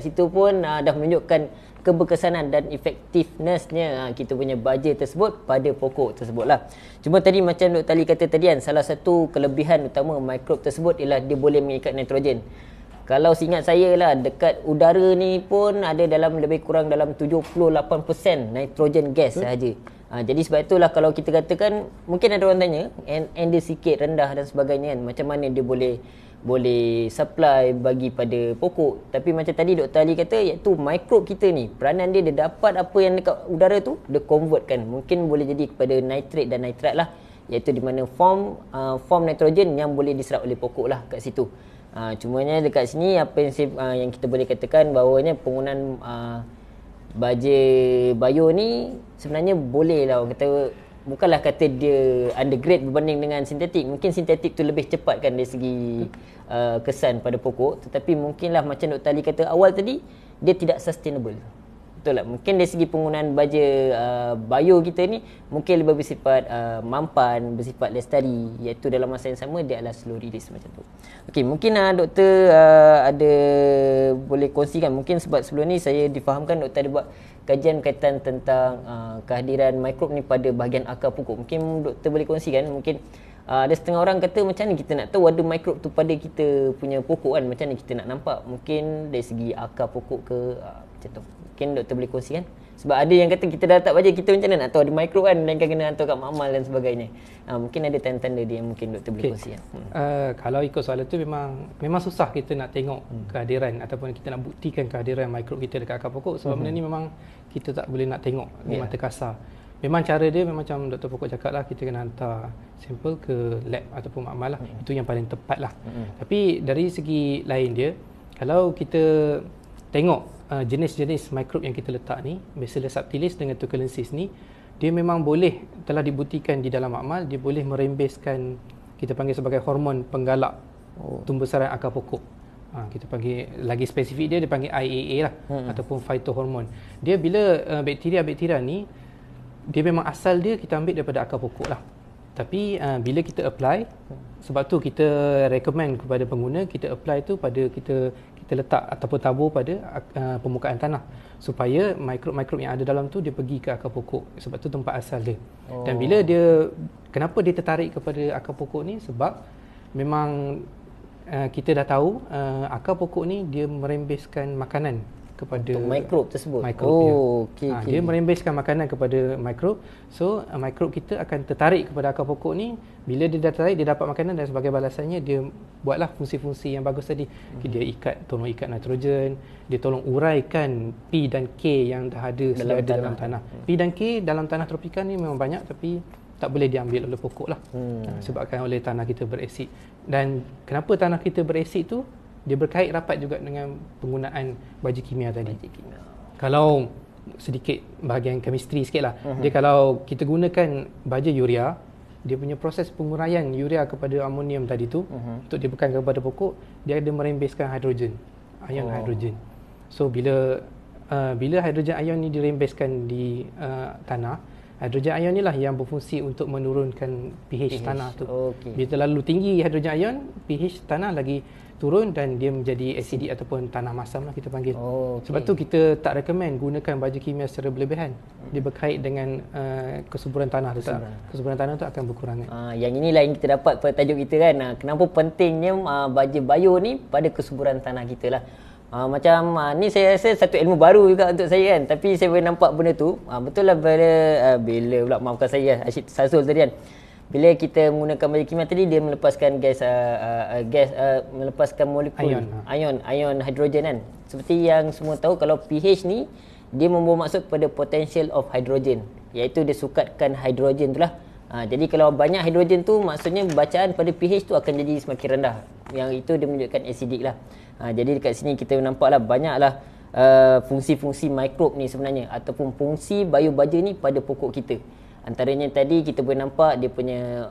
situ pun dah menunjukkan keberkesanan dan efektifnessnya kita punya baja tersebut pada pokok tersebut lah. Cuma tadi macam Dr. Ali kata tadi kan, salah satu kelebihan utama mikrob tersebut ialah dia boleh mengikat nitrogen. Kalau seingat saya lah, dekat udara ni pun ada dalam lebih kurang dalam 78% nitrogen gas sahaja. Jadi sebab itulah kalau kita katakan, mungkin ada orang tanya and dia sikit rendah dan sebagainya kan, macam mana dia boleh supply bagi pada pokok. Tapi macam tadi Dr. Ali kata, iaitu mikrob kita ni, peranan dia dapat apa yang dekat udara tu, dia convert kan, mungkin boleh jadi kepada nitrate dan nitrat lah, iaitu di mana form nitrogen yang boleh diserap oleh pokok lah kat situ. Cumanya dekat sini apa yang kita boleh katakan bahawanya penggunaan baja bio ni sebenarnya boleh lah, orang kata bukanlah kata dia undergrade berbanding dengan sintetik. Mungkin sintetik tu lebih cepat kan dari segi kesan pada pokok, tetapi mungkinlah macam Dr. Ali kata awal tadi, dia tidak sustainable. Betul lah, mungkin dari segi penggunaan baja bio kita ni mungkin lebih bersifat mampan, bersifat lestari, iaitu dalam masa yang sama dia adalah slow release macam tu. Okey, mungkin doktor ada boleh kongsikan, mungkin sebab sebelum ni saya difahamkan doktor ada buat kajian berkaitan tentang kehadiran mikrob ni pada bahagian akar pokok. Mungkin doktor boleh kongsikan, mungkin ada setengah orang kata macam ni kita nak tahu ada mikrob tu pada kita punya pokok kan, macam ni kita nak nampak, mungkin dari segi akar pokok ke macam tu. Mungkin doktor boleh kongsikan, sebab ada yang kata kita dah letak baja, kita macam mana nak tahu ada mikrob kan, melainkan kena hantar kat makmal dan sebagainya. Mungkin ada tanda-tanda dia yang mungkin doktor boleh kongsikan. Kalau ikut soalan tu memang susah kita nak tengok kehadiran ataupun kita nak buktikan kehadiran mikrob kita dekat akar pokok, sebab benda ni memang kita tak boleh nak tengok di mata kasar. Memang cara dia memang macam Dr. Pokok cakap lah, kita kena hantar sampel ke lab ataupun makmal lah. Itu yang paling tepat lah. Tapi dari segi lain dia, kalau kita tengok jenis-jenis mikrob yang kita letak ni, Bacillus subtilis dengan Tuculensis ni, dia memang boleh, telah dibuktikan di dalam makmal, dia boleh merembeskan, kita panggil sebagai hormon penggalak tumbuh-besaran akar pokok. Kita panggil, lagi spesifik dia panggil IAA lah, ataupun phytohormone. Dia bila bakteria-bakteria ni, dia memang asal dia kita ambil daripada akar pokok lah. Tapi bila kita apply, sebab tu kita recommend kepada pengguna, kita apply tu pada kita letak ataupun tabur pada permukaan tanah, supaya mikrob-mikrob yang ada dalam tu dia pergi ke akar pokok. Sebab tu tempat asal dia. Dan bila dia, kenapa dia tertarik kepada akar pokok ni? Sebab memang kita dah tahu akar pokok ni dia merembeskan makanan kepada untuk mikrob tersebut. Okey. Dia merembeskan makanan kepada mikrob. So mikrob kita akan tertarik kepada akar pokok ni. Bila dia dah tertarik, dia dapat makanan dan sebagai balasannya dia buatlah fungsi-fungsi yang bagus tadi. Dia tolong ikat nitrogen, dia tolong uraikan P dan K yang dah ada dalam tanah. P dan K dalam tanah tropika ni memang banyak, tapi tak boleh diambil oleh pokok lah. Sebabkan oleh tanah kita berasid. Dan kenapa tanah kita berasid tu? Dia berkait rapat juga dengan penggunaan baja kimia tadi. Kalau sedikit bahagian chemistry sikit lah. Dia kalau kita gunakan baja urea, dia punya proses penguraian urea kepada amonium tadi tu untuk dibekan kepada pokok, dia ada merembeskan hidrogen, ion hidrogen. So bila hidrogen ion ni dirembeskan di tanah, hidrogen ion ni lah yang berfungsi untuk menurunkan pH tanah tu. Bila terlalu tinggi hidrogen ion, pH tanah lagi turun dan dia menjadi acidic ataupun tanah masam lah kita panggil. Sebab tu kita tak recommend gunakan baju kimia secara berlebihan. Dia berkait dengan kesuburan tanah tu. Kesuburan tanah tu akan berkurang. Yang inilah yang kita dapat pada tajuk kita kan. Kenapa pentingnya baja bio ni pada kesuburan tanah kita lah. Macam ni saya rasa satu ilmu baru juga untuk saya kan. Tapi saya boleh nampak benda tu. Betul lah bila pula maafkan saya asyik tersasul tadi kan. Bila kita menggunakan baja kimia tadi, dia melepaskan melepaskan molekul ion hidrogen kan. Seperti yang semua tahu, kalau pH ni dia membawa maksud pada potential of hydrogen, iaitu dia sukatkan hidrogen tu lah. Jadi kalau banyak hidrogen tu, maksudnya bacaan pada pH tu akan jadi semakin rendah. Yang itu dia menunjukkan acidic lah. Jadi dekat sini kita nampaklah banyaklah fungsi-fungsi mikrob ni sebenarnya, ataupun fungsi baja ni pada pokok kita. Antaranya tadi kita boleh nampak dia punya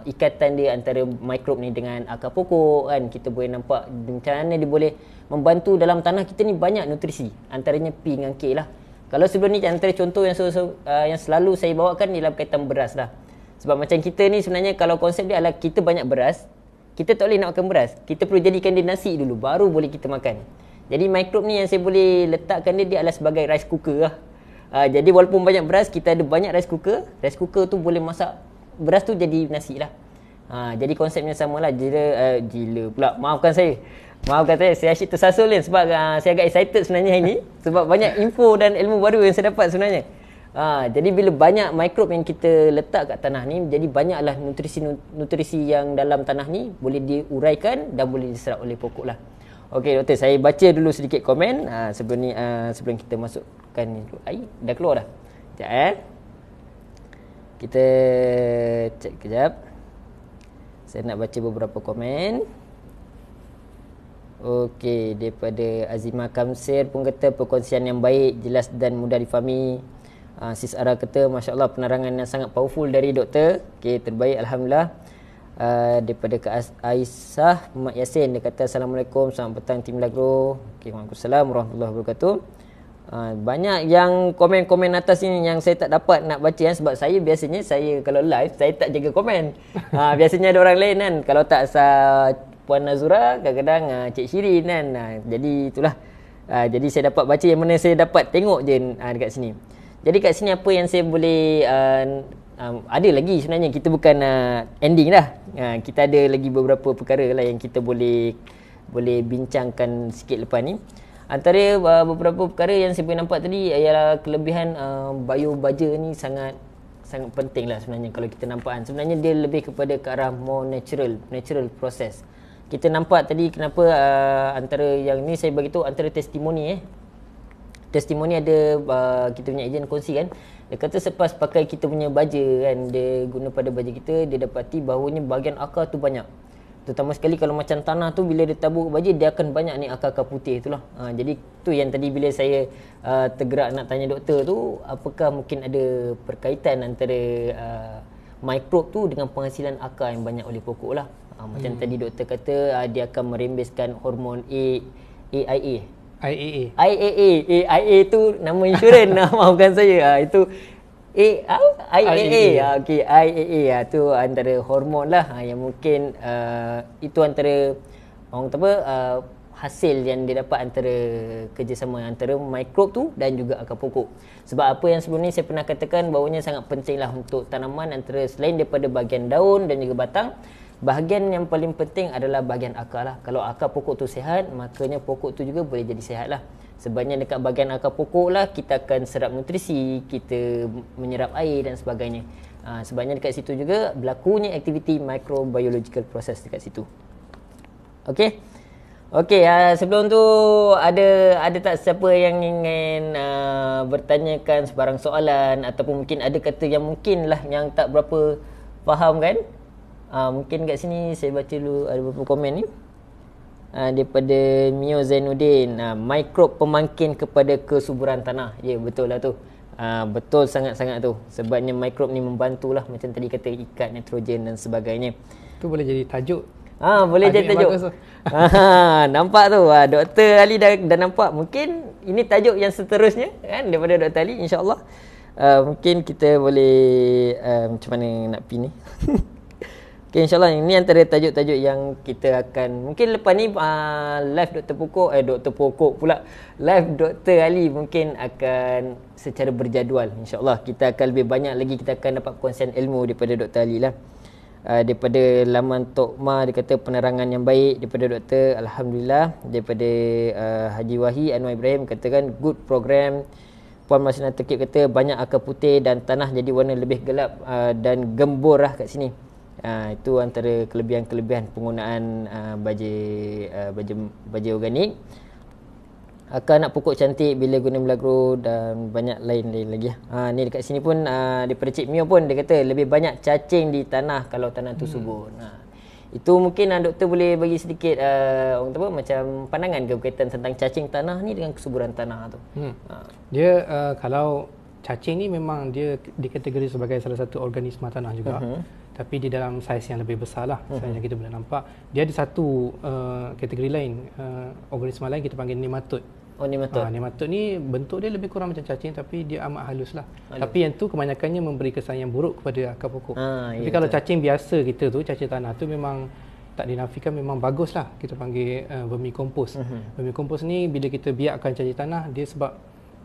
ikatan dia antara mikrob ni dengan akar pokok kan. Kita boleh nampak macam mana dia boleh membantu dalam tanah kita ni banyak nutrisi. Antaranya P dengan K lah. Kalau sebelum ni antara contoh yang selalu saya bawakan dalam kaitan beras lah. Sebab macam kita ni sebenarnya kalau konsep dia adalah kita banyak beras, kita tak boleh nak makan beras. Kita perlu jadikan dia nasi dulu, baru boleh kita makan. Jadi mikrob ni yang saya boleh letakkan dia adalah sebagai rice cooker lah. Jadi walaupun banyak beras, kita ada banyak rice cooker tu boleh masak beras tu jadi nasi lah. Jadi konsepnya sama lah. Gila pula, maafkan saya, saya asyik tersasul kan. Sebab saya agak excited sebenarnya hari ni. Sebab banyak info dan ilmu baru yang saya dapat sebenarnya. Jadi bila banyak mikrob yang kita letak kat tanah ni, jadi banyaklah nutrisi yang dalam tanah ni boleh diuraikan dan boleh diserap oleh pokok lah. Okey doktor, saya baca dulu sedikit komen sebelum kita masukkan ni. Air dah keluar dah. Sekejap kita cek kejap. Saya nak baca beberapa komen. Okey, daripada Azimah Kamsir pun kata perkongsian yang baik, jelas dan mudah difahami. Sis Ara kata masya-Allah penerangan yang sangat powerful dari doktor. Okey, terbaik alhamdulillah. Daripada Kak Aisyah Mak Yasin, dia kata Assalamualaikum, selamat petang tim Milagro. Okay, Waalaikumsalam warahmatullahi wabarakatuh. Banyak yang komen-komen atas ni yang saya tak dapat nak baca kan, sebab saya biasanya kalau live saya tak jaga komen. Biasanya ada orang lain kan, kalau tak Puan Nazura, kadang-kadang Cik Shirin kan. Jadi itulah. Jadi saya dapat baca yang mana saya dapat tengok je dekat sini. Jadi kat sini apa yang saya boleh ada lagi sebenarnya, kita bukan ending dah. Kita ada lagi beberapa perkara lah yang kita boleh bincangkan sikit lepas ni. Antara beberapa perkara yang saya boleh nampak tadi ialah kelebihan bio baja ni sangat penting lah sebenarnya kalau kita nampak. Sebenarnya dia lebih kepada ke arah more natural process. Kita nampak tadi kenapa antara yang ni saya bagi tahu antara testimoni testimoni ada kita punya ejen kongsi kan. Dia kata selepas pakai kita punya baja kan, dia guna pada baja kita, dia dapati bahawanya bahagian akar tu banyak. Terutama sekali kalau macam tanah tu, bila dia tabur baja, dia akan banyak ni akar-akar putih tu lah. Jadi tu yang tadi bila saya tergerak nak tanya doktor tu, apakah mungkin ada perkaitan antara mikrob tu dengan penghasilan akar yang banyak oleh pokok lah. Macam tadi doktor kata dia akan merembeskan hormon AIA. IAA tu nama insurans. Maafkan saya. Itu IAA. Okey, IAA tu antara hormon lah yang mungkin itu antara orang kata apa hasil yang dia dapat antara kerjasama antara mikrob tu dan juga akar pokok. Sebab apa yang sebelum ni saya pernah katakan bahawanya sangat penting lah untuk tanaman, antara selain daripada bahagian daun dan juga batang, bahagian yang paling penting adalah bahagian akar lah. Kalau akar pokok tu sihat, makanya pokok tu juga boleh jadi sihat lah. Sebabnya dekat bahagian akar pokok lah kita akan serap nutrisi, kita menyerap air dan sebagainya. Sebabnya dekat situ juga berlakunya aktiviti microbiological process dekat situ. Okey. Okey, sebelum tu ada tak siapa yang ingin bertanyakan sebarang soalan ataupun mungkin ada kata yang mungkin lah yang tak berapa faham kan? Mungkin kat sini saya baca dulu ada beberapa komen ni. Daripada Mio Zainuddin, mikrob pemangkin kepada kesuburan tanah. Ya, betul lah tu. Betul sangat-sangat tu. Sebabnya mikrob ni membantulah macam tadi kata ikat nitrogen dan sebagainya. Tu boleh jadi tajuk. Boleh jadi tajuk. Nampak tu. Dr. Ali dah nampak. Mungkin ini tajuk yang seterusnya kan daripada Dr. Ali, insya-Allah. Mungkin kita boleh macam mana nak pilih ni. Okay, insyaAllah ini antara tajuk-tajuk yang kita akan mungkin lepas ni live Dr. Pokok pula live Dr. Ali mungkin akan secara berjadual. InsyaAllah kita akan lebih banyak lagi, kita akan dapat kongsian ilmu daripada Dr. Ali lah. Daripada laman Tok Ma dia kata penerangan yang baik daripada doktor, alhamdulillah. Daripada Haji Wahi Anwar Ibrahim katakan good program. Puan Masina Tekip kata banyak akar putih dan tanah jadi warna lebih gelap dan gembur lah kat sini. Itu antara kelebihan-kelebihan penggunaan baja organik. Akar nak pokok cantik bila guna Milagro dan banyak lain-lain lagi. Ni dekat sini pun daripada Cik Mio pun dia kata lebih banyak cacing di tanah kalau tanah tu subur. Itu mungkin doktor boleh bagi sedikit macam pandangan ke berkaitan tentang cacing tanah ni dengan kesuburan tanah tu. Dia kalau cacing ni memang dia dikategori sebagai salah satu organisma tanah juga. Tapi di dalam saiz yang lebih besar lah. Saiz yang kita boleh nampak. Dia ada satu kategori lain. Organisma lain kita panggil nematod. Nematod. Nematod ni bentuk dia lebih kurang macam cacing tapi dia amat halus lah. Tapi yang tu kebanyakannya memberi kesan yang buruk kepada akar pokok. Tapi kalau cacing biasa kita tu, cacing tanah tu memang tak dinafikan, memang bagus lah. Kita panggil vermicompost. Vermicompost ni bila kita biarkan cacing tanah, dia sebab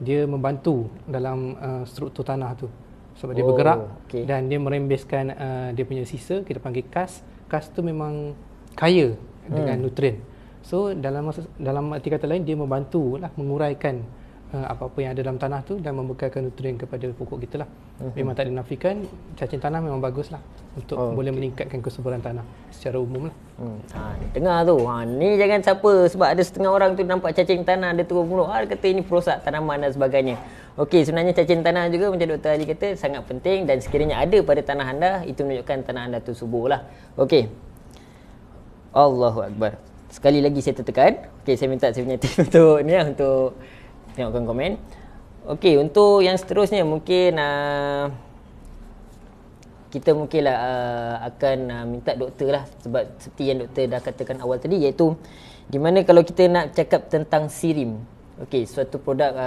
dia membantu dalam struktur tanah tu. Sebab dia bergerak dan dia merembeskan dia punya sisa, kita panggil kas. Kas tu memang kaya dengan nutrien. So dalam arti kata lain dia membantulah menguraikan apa-apa yang ada dalam tanah tu dan membekalkan nutrien kepada pokok kita lah. Memang tak dinafikan cacing tanah memang baguslah untuk boleh meningkatkan kesuburan tanah secara umum lah. Dengar tu. Ni jangan siapa sebab ada setengah orang tu nampak cacing tanah dia turun mulut. Dia kata ini perosak tanaman dan sebagainya. Okey, sebenarnya cacing tanah juga macam Dr. Ali kata sangat penting dan sekiranya ada pada tanah anda, itu menunjukkan tanah anda tu subur lah. Okey. Allahu Akbar. Sekali lagi saya tekan. Okey, saya minta saya punya tim untuk tengokkan komen. Okey, untuk yang seterusnya mungkin kita mungkinlah akan minta doktor lah sebab seperti yang doktor dah katakan awal tadi, iaitu di mana kalau kita nak cakap tentang sirim. Okey, suatu produk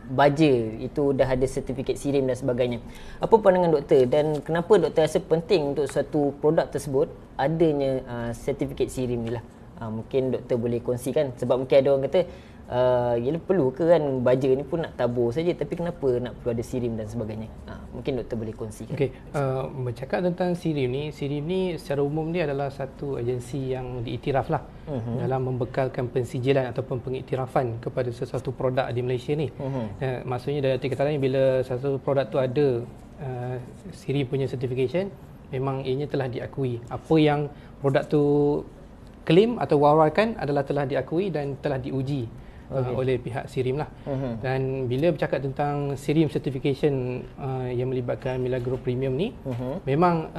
baja itu dah ada sertifikat sirim dan sebagainya. Apa pandangan doktor dan kenapa doktor rasa penting untuk suatu produk tersebut adanya sertifikat sirim ni lah? Mungkin doktor boleh kongsikan sebab mungkin ada orang kata perlu ke kan baja ni pun nak tabur saja, tapi kenapa nak perlu ada sirim dan sebagainya? Mungkin doktor boleh kongsikan. Okey, bercakap tentang sirim ni secara umum dia adalah satu agensi yang diiktiraf lah dalam membekalkan pensijilan ataupun pengiktirafan kepada sesuatu produk di Malaysia ni. Maksudnya dari arti kata lain, bila satu produk tu ada sirim punya certification, memang ianya telah diakui. Apa yang produk tu klaim atau wawarkan adalah telah diakui dan telah diuji oleh pihak sirim lah. Dan bila bercakap tentang sirim certification yang melibatkan Milagro Premium ni, memang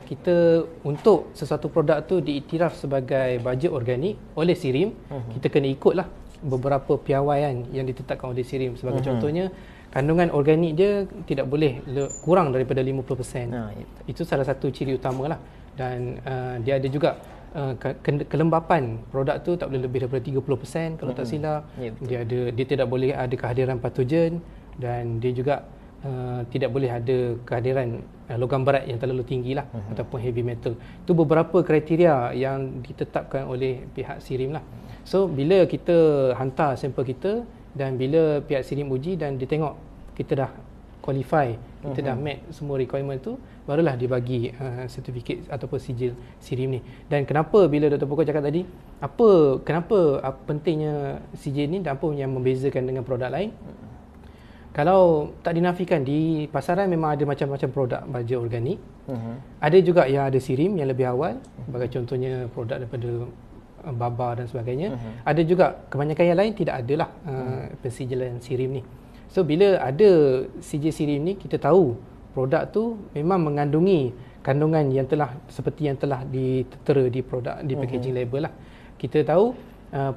kita untuk sesuatu produk tu diiktiraf sebagai baja organik oleh sirim, kita kena ikutlah beberapa piawaian yang ditetapkan oleh sirim. Sebagai contohnya, kandungan organik dia tidak boleh kurang daripada 50%. Itu salah satu ciri utama lah. Dan dia ada juga kelembapan produk tu tak boleh lebih daripada 30% kalau tak silap. Dia tidak boleh ada kehadiran patogen dan dia juga tidak boleh ada kehadiran logam berat yang terlalu tinggi lah ataupun heavy metal. Itu beberapa kriteria yang ditetapkan oleh pihak sirim lah. So bila kita hantar sampel kita dan bila pihak sirim uji dan dia tengok kita dah qualify, kita dah meet semua requirement tu, barulah dibagi sertifikat ataupun sijil SIRIM ni. Dan kenapa bila Dr. Pokok cakap tadi, kenapa pentingnya sijil ni dan apa yang membezakan dengan produk lain? Kalau tak dinafikan, di pasaran memang ada macam-macam produk baja organik. Ada juga yang ada SIRIM yang lebih awal, sebagai contohnya produk daripada Baba dan sebagainya. Ada juga kebanyakan yang lain tidak adalah pensijilan SIRIM ni. So bila ada sijil SIRIM ni, kita tahu produk tu memang mengandungi kandungan yang telah seperti yang telah ditera di produk di packaging label lah. Kita tahu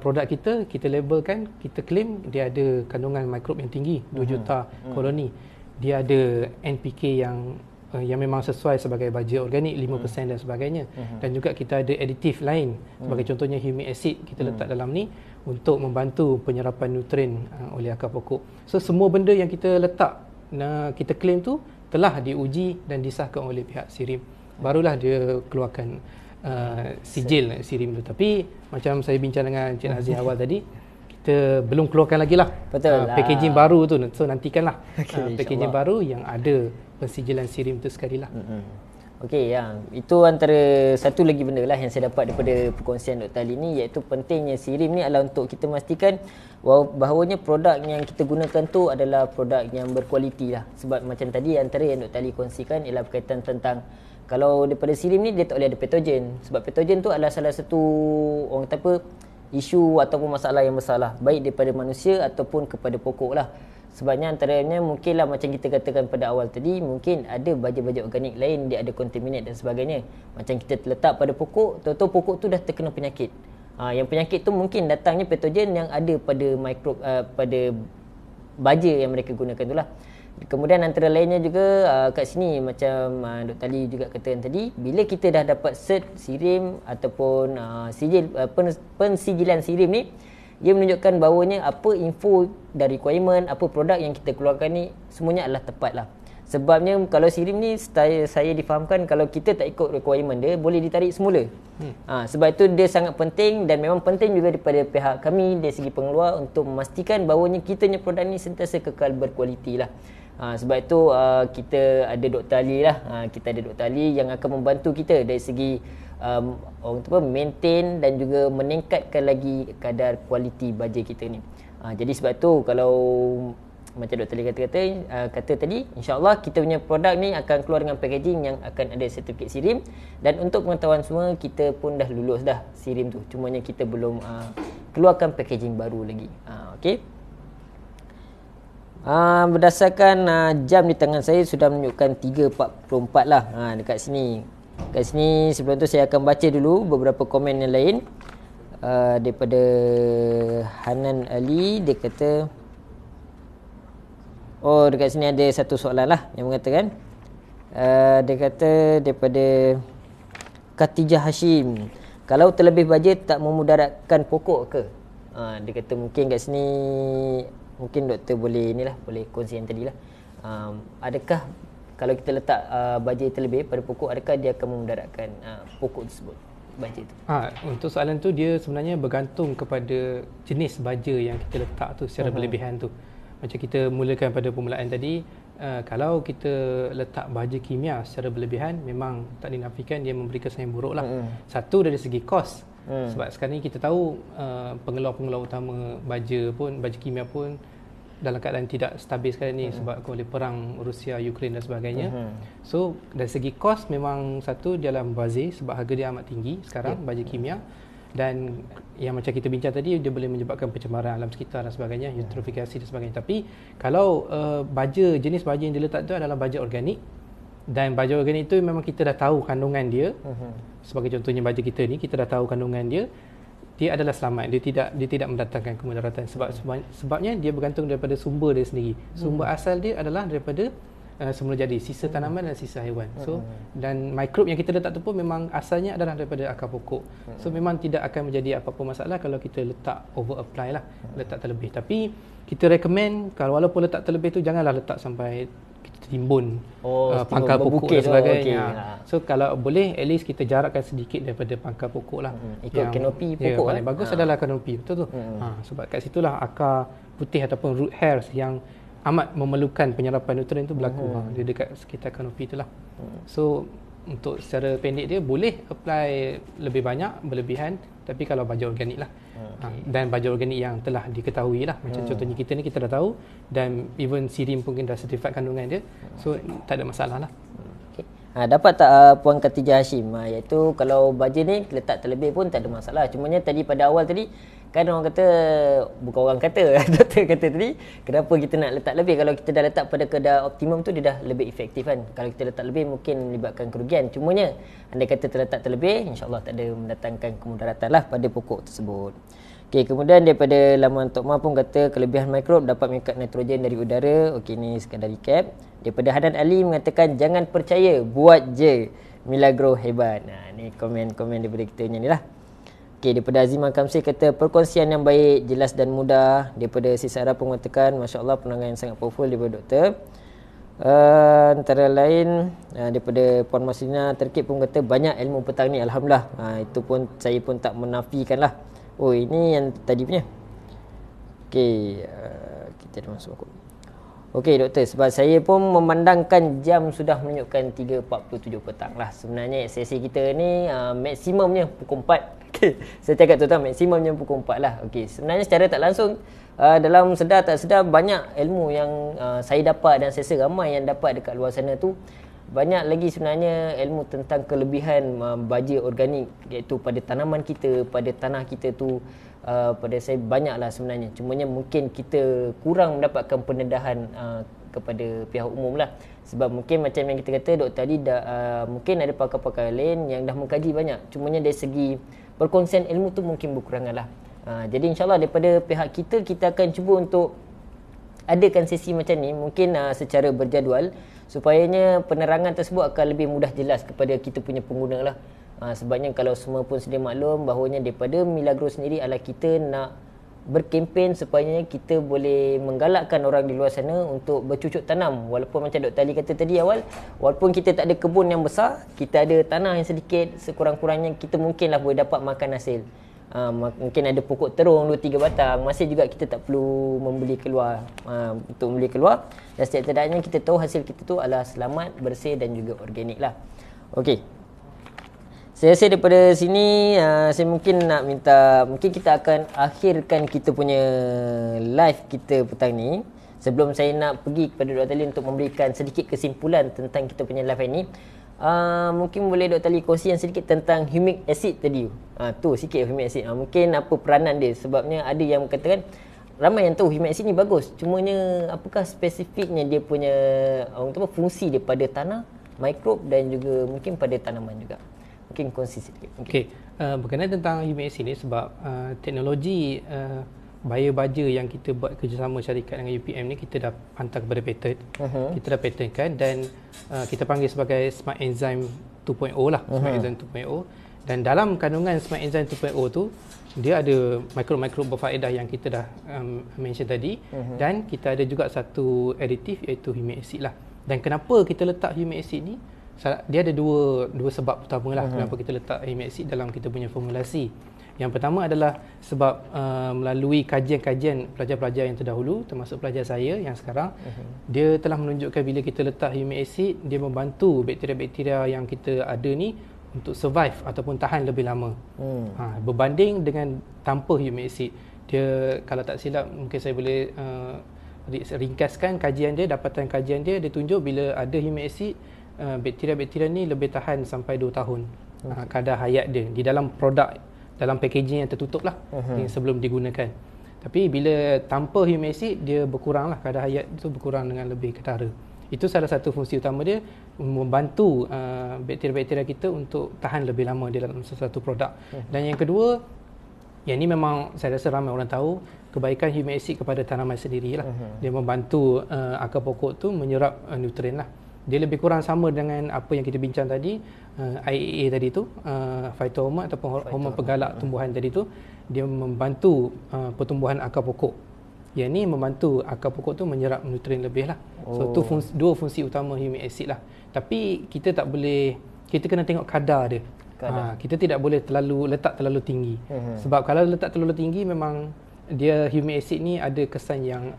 produk kita labelkan, kita claim dia ada kandungan mikrob yang tinggi, 2 juta koloni. Dia ada NPK yang memang sesuai sebagai baja organik 5% dan sebagainya. Dan juga kita ada aditif lain, sebagai contohnya humic acid kita letak dalam ni untuk membantu penyerapan nutrien oleh akar pokok. So semua benda yang kita letak, kita claim tu telah diuji dan disahkan oleh pihak SIRIM. Barulah dia keluarkan sijil SIRIM tu. Tapi macam saya bincang dengan Cik Nazir awal tadi, kita belum keluarkan lagi lah packaging baru tu. So nantikanlah packaging baru yang ada pensijilan SIRIM tu sekali lah. Okey, itu antara satu lagi benda lah yang saya dapat daripada perkongsian Dr. Ali ni, iaitu pentingnya SIRIM ni adalah untuk kita memastikan bahawanya produk yang kita gunakan tu adalah produk yang berkualiti lah. Sebab macam tadi antara yang Dr. Ali kongsikan ialah berkaitan tentang kalau daripada SIRIM ni dia tak boleh ada patogen. Sebab patogen tu adalah salah satu orang kata apa, isu ataupun masalah yang besar lah, baik daripada manusia ataupun kepada pokok lah. Sebabnya antaranya mungkinlah macam kita katakan pada awal tadi, mungkin ada baja-baja organik lain dia ada contaminate dan sebagainya. Macam kita letak pada pokok, tahu-tahu pokok tu dah terkena penyakit. Yang penyakit tu mungkin datangnya patogen yang ada pada mikrob pada baja yang mereka gunakan tu lah. Kemudian antara lainnya juga kat sini macam Dr. Ali juga katakan tadi, bila kita dah dapat cert SIRIM ataupun pensijilan SIRIM ni, ia menunjukkan bahawanya apa info dan requirement, apa produk yang kita keluarkan ni semuanya adalah tepat lah. Sebabnya kalau SIRIM ni saya difahamkan kalau kita tak ikut requirement dia, boleh ditarik semula. Sebab itu dia sangat penting dan memang penting juga daripada pihak kami dari segi pengeluar untuk memastikan bahawanya kita punya produk ni sentiasa kekal berkualiti lah. Sebab itu kita ada Dr. Ali lah. Kita ada Dr. Ali yang akan membantu kita dari segi orang tu maintain dan juga meningkatkan lagi kadar kualiti baja kita ni. Jadi sebab tu kalau macam Dr. Ali kata tadi, insya-Allah kita punya produk ni akan keluar dengan packaging yang akan ada sertifikat SIRIM. Dan untuk pengetahuan semua, kita pun dah lulus dah SIRIM tu, cumanya kita belum keluarkan packaging baru lagi. Okey. Berdasarkan jam di tangan saya sudah menunjukkan 3.44 lah dekat sini. Kat sini sebelum tu saya akan baca dulu beberapa komen yang lain. Daripada Hanan Ali, dia kata dekat sini ada satu soalan lah yang mengatakan dia kata daripada Khatijah Hashim, kalau terlebih baja tak memudaratkan pokok ke? Dia kata mungkin kat sini mungkin doktor boleh kongsi yang tadi lah. Adakah kalau kita letak baja terlebih pada pokok, adakah dia akan memudaratkan pokok tersebut, baja itu? Untuk soalan tu dia sebenarnya bergantung kepada jenis baja yang kita letak tu secara berlebihan tu. Macam kita mulakan pada permulaan tadi, kalau kita letak baja kimia secara berlebihan, memang tak dinafikan dia memberi kesan yang buruk lah. Satu dari segi kos, sebab sekarang ni kita tahu pengeluar-pengeluar utama baja kimia pun dalam keadaan tidak stabil sekarang ni sebab oleh perang Rusia, Ukraine dan sebagainya. So dari segi kos memang satu dia adalah mubazir sebab harga dia amat tinggi sekarang baja kimia. Dan yang macam kita bincang tadi, dia boleh menyebabkan pencemaran alam sekitar dan sebagainya, eutrofikasi dan sebagainya. Tapi kalau jenis baja yang diletak tu adalah baja organik, dan baja organik itu memang kita dah tahu kandungan dia. Sebagai contohnya baja kita ni, kita dah tahu kandungan dia, dia adalah selamat, dia tidak mendatangkan kemudaratan. Sebabnya dia bergantung daripada sumber dia sendiri. Sumber asal dia adalah daripada semula jadi sisa tanaman dan sisa haiwan. So dan mikrob yang kita letak tu pun memang asalnya adalah daripada akar pokok. So memang tidak akan menjadi apa-apa masalah kalau kita letak over apply lah, letak terlebih. Tapi kita recommend kalau walaupun letak terlebih tu janganlah letak sampai kita timbun pangkal pokok dan sebagainya. So kalau boleh at least kita jarakkan sedikit daripada pangkal pokok lah. Ikut kanopi pokok paling bagus adalah kanopi, betul tu. Sebab kat situlah akar putih ataupun root hairs yang amat memerlukan penyerapan nutrien tu berlaku. Dia dekat sekitar kanopi itulah. So untuk secara pendek dia boleh apply lebih banyak berlebihan, tapi kalau baja organik lah. Dan baja organik yang telah diketahui lah, macam contohnya kita ni kita dah tahu, dan even Sirim pun dah certified kandungan dia, so tak ada masalah lah. Dapat tak Puan Khatijah Hashim, iaitu kalau baja ni letak terlebih pun tak ada masalah. Cumanya tadi pada awal tadi kan orang kata, bukan orang kata, doktor kata tadi, kenapa kita nak letak lebih? Kalau kita dah letak pada kadar optimum tu, dia dah lebih efektif kan. Kalau kita letak lebih mungkin melibatkan kerugian. Cumanya andai kata terletak terlebih, insya-Allah tak ada mendatangkan kemudaratan lah pada pokok tersebut. Okey, kemudian daripada laman Tok Ma pun kata kelebihan mikrob dapat mengikat nitrogen dari udara. Okey, ni sekadar recap. Daripada Hanan Ali mengatakan jangan percaya, buat je, Milagro hebat. Ni komen-komen daripada kita ni lah. Okey, daripada Azimah Kamsi kata perkongsian yang baik, jelas dan mudah. Daripada Sisara pun mengatakan masya-Allah penerangan yang sangat powerful daripada doktor. Antara lain daripada Puan Maslina Terkib pun kata banyak ilmu petang ni, alhamdulillah. Itu pun saya pun tak menafikan lah. Oh, ini yang tadi punya. Okey, kita dah masuk. Okey doktor, sebab saya pun memandangkan jam sudah menunjukkan 3.47 petang lah. Sebenarnya sesi kita ni maksimumnya pukul 4. Okey, saya cakap tuan-tuan, maksimumnya pukul 4 lah. Okey, sebenarnya secara tak langsung dalam sedar tak sedar banyak ilmu yang saya dapat, dan saya rasa ramai yang dapat dekat luar sana tu. Banyak lagi sebenarnya ilmu tentang kelebihan baja organik, iaitu pada tanaman kita, pada tanah kita tu, pada saya banyaklah sebenarnya. Cumanya mungkin kita kurang mendapatkan pendedahan kepada pihak umum lah. Sebab mungkin macam yang kita kata doktor tadi, mungkin ada pakar-pakar lain yang dah mengkaji banyak. Cumanya dari segi perkongsian ilmu tu mungkin berkurangan lah. Jadi insyaAllah daripada pihak kita, kita akan cuba untuk adakan sesi macam ni mungkin secara berjadual, supayanya penerangan tersebut akan lebih mudah jelas kepada kita punya pengguna lah. Sebabnya kalau semua pun sedia maklum bahawanya daripada Milagro sendiri adalah kita nak berkempen supaya kita boleh menggalakkan orang di luar sana untuk bercucuk tanam. Walaupun macam Dr. Ali kata tadi awal, walaupun kita tak ada kebun yang besar, kita ada tanah yang sedikit, sekurang-kurangnya kita mungkinlah boleh dapat makan hasil. Mungkin ada pokok terung 2-3 batang, masih juga kita tak perlu membeli keluar. Untuk membeli keluar, dan setidak-tidaknya kita tahu hasil kita tu adalah selamat, bersih dan juga organik lah. Okey, saya rasa daripada sini saya mungkin nak minta, mungkin kita akan akhirkan kita punya live kita petang ni. Sebelum saya nak pergi kepada Dr. Ali untuk memberikan sedikit kesimpulan tentang kita punya live ini, mungkin boleh Dr. Ali kongsikan sedikit tentang humic acid tadi. Tu sikit humic acid. Mungkin apa peranan dia, sebabnya ada yang katakan, ramai yang tahu humic acid ni bagus, cumanya apakah spesifiknya dia punya fungsi dia pada tanah, mikrob dan juga mungkin pada tanaman juga. Mungkin kongsi sedikit. Okey, berkenaan tentang humic acid ni, sebab teknologi baja yang kita buat kerjasama syarikat dengan UPM ni, kita dah hantar kepada patent. Kita dah patentkan, dan kita panggil sebagai Smart Enzyme 2.0 lah. Smart Enzyme 2.0. Dan dalam kandungan Smart Enzyme 2.0 tu, dia ada mikrob-mikrob berfaedah yang kita dah mention tadi. Dan kita ada juga satu aditif, iaitu humic acid lah. Dan kenapa kita letak humic acid ni, dia ada dua sebab utama lah kenapa kita letak humic acid dalam kita punya formulasi. Yang pertama adalah sebab melalui kajian-kajian pelajar-pelajar yang terdahulu, termasuk pelajar saya yang sekarang, dia telah menunjukkan bila kita letak humic acid, dia membantu bakteria-bakteria yang kita ada ni untuk survive ataupun tahan lebih lama. Berbanding dengan tanpa humic acid. Dia, kalau tak silap, mungkin saya boleh ringkaskan kajian dia, dapatan kajian dia, dia tunjuk bila ada humic acid, bakteria-bakteria ni lebih tahan sampai 2 tahun kadar hayat dia di dalam produk, dalam packaging yang tertutup lah, yang sebelum digunakan. Tapi bila tanpa humic acid, dia berkurang lah, kadar hayat itu berkurang dengan lebih ketara. Itu salah satu fungsi utama dia, membantu bakteria-bakteria kita untuk tahan lebih lama di dalam sesuatu produk. Dan yang kedua, yang ni memang saya rasa ramai orang tahu, kebaikan humic acid kepada tanaman sendiri lah. Dia membantu akar pokok tu menyerap nutrien lah. Dia lebih kurang sama dengan apa yang kita bincang tadi, IAA tadi tu, phytohormone ataupun hormon penggalak tumbuhan tadi tu. Dia membantu pertumbuhan akar pokok. Yang ni membantu akar pokok tu menyerap nutrien lebih lah. So tu dua fungsi utama humic acid lah. Tapi kita tak boleh, kita kena tengok kadar dia. Kita tidak boleh letak terlalu tinggi. Sebab kalau letak terlalu tinggi, memang dia humic acid ni ada kesan yang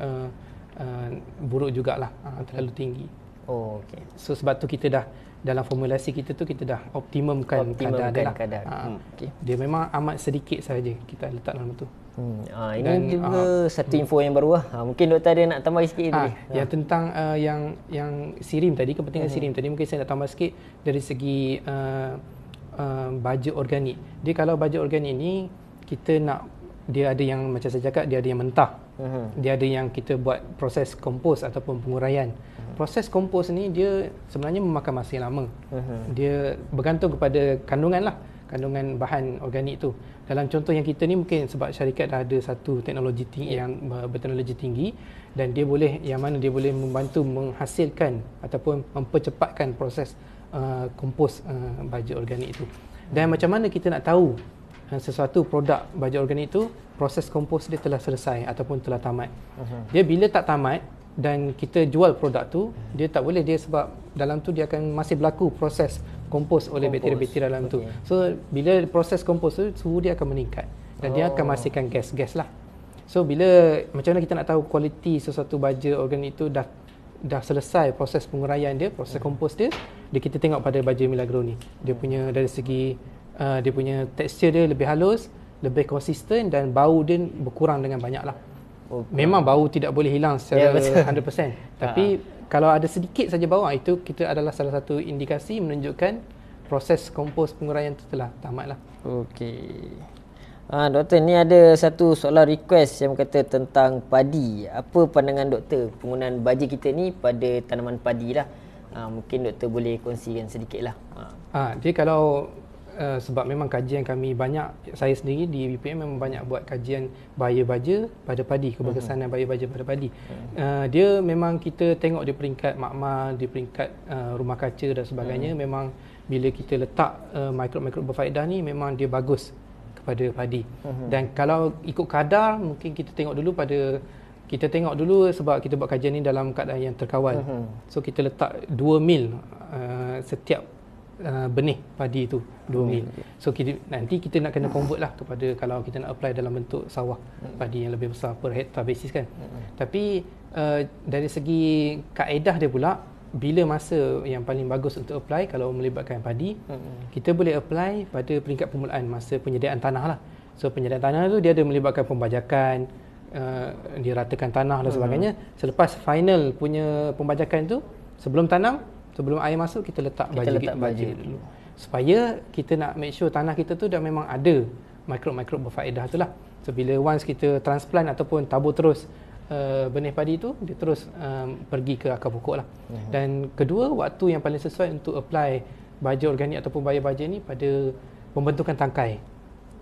buruk jugalah, terlalu tinggi. Oh, okey. So sebab tu kita dah dalam formulasi kita tu kita dah optimumkan kadar dia lah. Okay. Dia memang amat sedikit saja kita letak dalam tu. Ini dan, juga satu info yang baru lah. Mungkin doktor ada nak tambah sikit tadi. Yang tentang yang sirim tadi, kepentingan sirim tadi, mungkin saya nak tambah sikit dari segi baja organik. Dia kalau baja organik ni kita nak, dia ada yang macam saya cakap, dia ada yang mentah. Dia ada yang kita buat proses kompos ataupun penguraian. Proses kompos ni dia sebenarnya memakan masa yang lama. Dia bergantung kepada kandungan lah, kandungan bahan organik tu. Dalam contoh yang kita ni, mungkin sebab syarikat dah ada satu teknologi tinggi, yang berteknologi tinggi, dan dia boleh, yang mana dia boleh membantu menghasilkan ataupun mempercepatkan proses kompos baja organik itu. Dan macam mana kita nak tahu sesuatu produk baja organik itu proses kompos dia telah selesai ataupun telah tamat? Dia bila tak tamat dan kita jual produk tu, dia tak boleh, dia sebab dalam tu dia akan masih berlaku proses kompos oleh bakteria-bakteria dalam tu. So bila proses kompos tu, suhu dia akan meningkat dan dia akan menghasilkan gas-gas lah. So bila, macam mana kita nak tahu kualiti sesuatu baja organik itu dah selesai proses penguraian dia, proses kompos dia kita tengok pada baja Milagro ni. Dia punya dari segi dia punya tekstur dia lebih halus, lebih konsisten, dan bau dia berkurang dengan banyak lah. Memang bau tidak boleh hilang secara 100%. Tapi kalau ada sedikit saja bau, itu kita adalah salah satu indikasi menunjukkan proses kompos penguraian itu telah tamat lah. Okey. Doktor, ni ada satu soalan request yang kata tentang padi. Apa pandangan doktor penggunaan baja kita ni pada tanaman padi lah? Mungkin doktor boleh kongsikan sedikit lah. Dia kalau sebab memang kajian kami banyak, saya sendiri di UPM memang banyak buat kajian bahaya baja pada padi, keberkesanan bahaya baja pada padi. Dia memang kita tengok di peringkat makmal, di peringkat rumah kaca dan sebagainya, memang bila kita letak mikrob-mikrob berfaedah ni memang dia bagus kepada padi. Dan kalau ikut kadar, mungkin kita tengok dulu sebab kita buat kajian ni dalam keadaan yang terkawal. So kita letak 2 mil setiap benih padi itu, 2 mil. So nanti kita nak kena convert lah kepada, kalau kita nak apply dalam bentuk sawah padi yang lebih besar per hektar basis kan. Tapi dari segi kaedah dia pula, bila masa yang paling bagus untuk apply kalau melibatkan padi, kita boleh apply pada peringkat permulaan, masa penyediaan tanah lah. So penyediaan tanah tu dia ada melibatkan pembajakan, dia ratakan tanah dan sebagainya. Selepas final punya pembajakan tu, sebelum tanam, sebelum air masuk, kita letak baja dulu. Supaya kita nak make sure tanah kita tu dah memang ada mikrob-mikrob berfaedah tu lah. So bila once kita transplant ataupun tabur terus benih padi tu, dia terus pergi ke akar pokok lah. Dan kedua, waktu yang paling sesuai untuk apply baja organik ataupun baja ni pada pembentukan tangkai.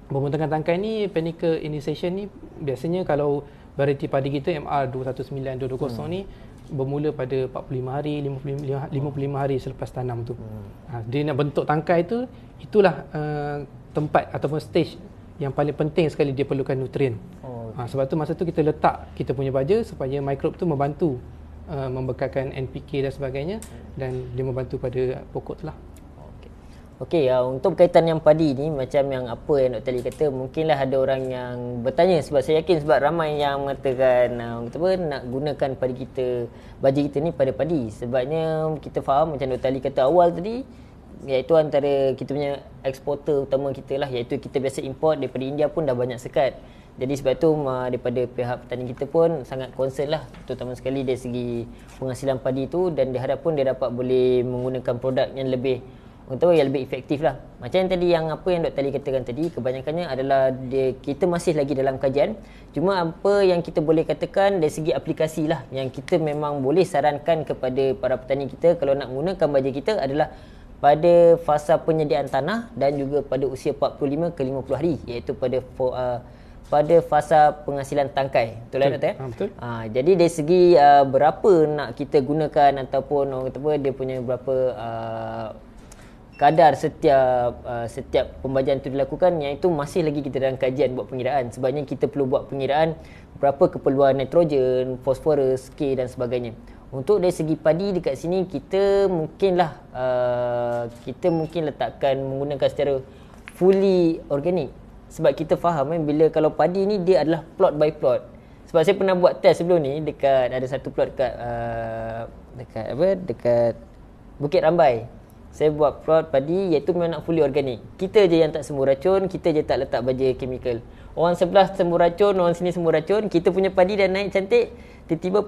Pembentukan tangkai ni, panicle initiation ni, biasanya kalau variety padi kita MR219220 ni bermula pada 45 hari, 55 hari selepas tanam tu. Dia nak bentuk tangkai tu, itulah tempat ataupun stage yang paling penting sekali dia perlukan nutrien. Sebab tu masa tu kita letak kita punya baja supaya mikrob tu membantu membekalkan NPK dan sebagainya, dan dia membantu pada pokok tu lah. Okey, untuk berkaitan yang padi ni, macam yang apa yang Dr. Ali kata, mungkinlah ada orang yang bertanya, sebab saya yakin sebab ramai yang mengatakan nak gunakan padi kita, baja kita ni pada padi. Sebabnya kita faham macam Dr. Ali kata awal tadi, iaitu antara kita punya eksporter utama kita lah, iaitu kita biasa import daripada India pun dah banyak sekat. Jadi sebab tu daripada pihak petani kita pun sangat concern lah, terutama sekali dari segi penghasilan padi tu, dan diharap pun dia dapat boleh menggunakan produk yang lebih yang lebih efektif lah. Macam yang tadi, yang apa yang Dr. Ali katakan tadi, kebanyakannya adalah kita masih lagi dalam kajian. Cuma apa yang kita boleh katakan dari segi aplikasi lah, yang kita memang boleh sarankan kepada para petani kita kalau nak menggunakan baja kita adalah pada fasa penyediaan tanah dan juga pada usia 45 ke 50 hari, iaitu pada fasa penghasilan tangkai. Betul lah Dr. Betul. Jadi dari segi berapa nak kita gunakan, ataupun orang kata apa, dia punya berapa kadar setiap pembajaan itu dilakukan, yang itu masih lagi kita dalam kajian buat pengiraan. Sebabnya kita perlu buat pengiraan berapa keperluan nitrogen, fosforus, K dan sebagainya. Untuk dari segi padi dekat sini, kita mungkin letakkan menggunakan secara fully organic. Sebab kita faham bila kalau padi ni dia adalah plot by plot. Sebab saya pernah buat test sebelum ni dekat ada satu plot dekat Bukit Rambai. Saya buat plot padi iaitu memang nak fully organik. Kita je yang tak sembuh racun, kita je tak letak baja chemical. Orang sebelah sembuh racun, orang sini sembuh racun, kita punya padi dah naik cantik, tiba-tiba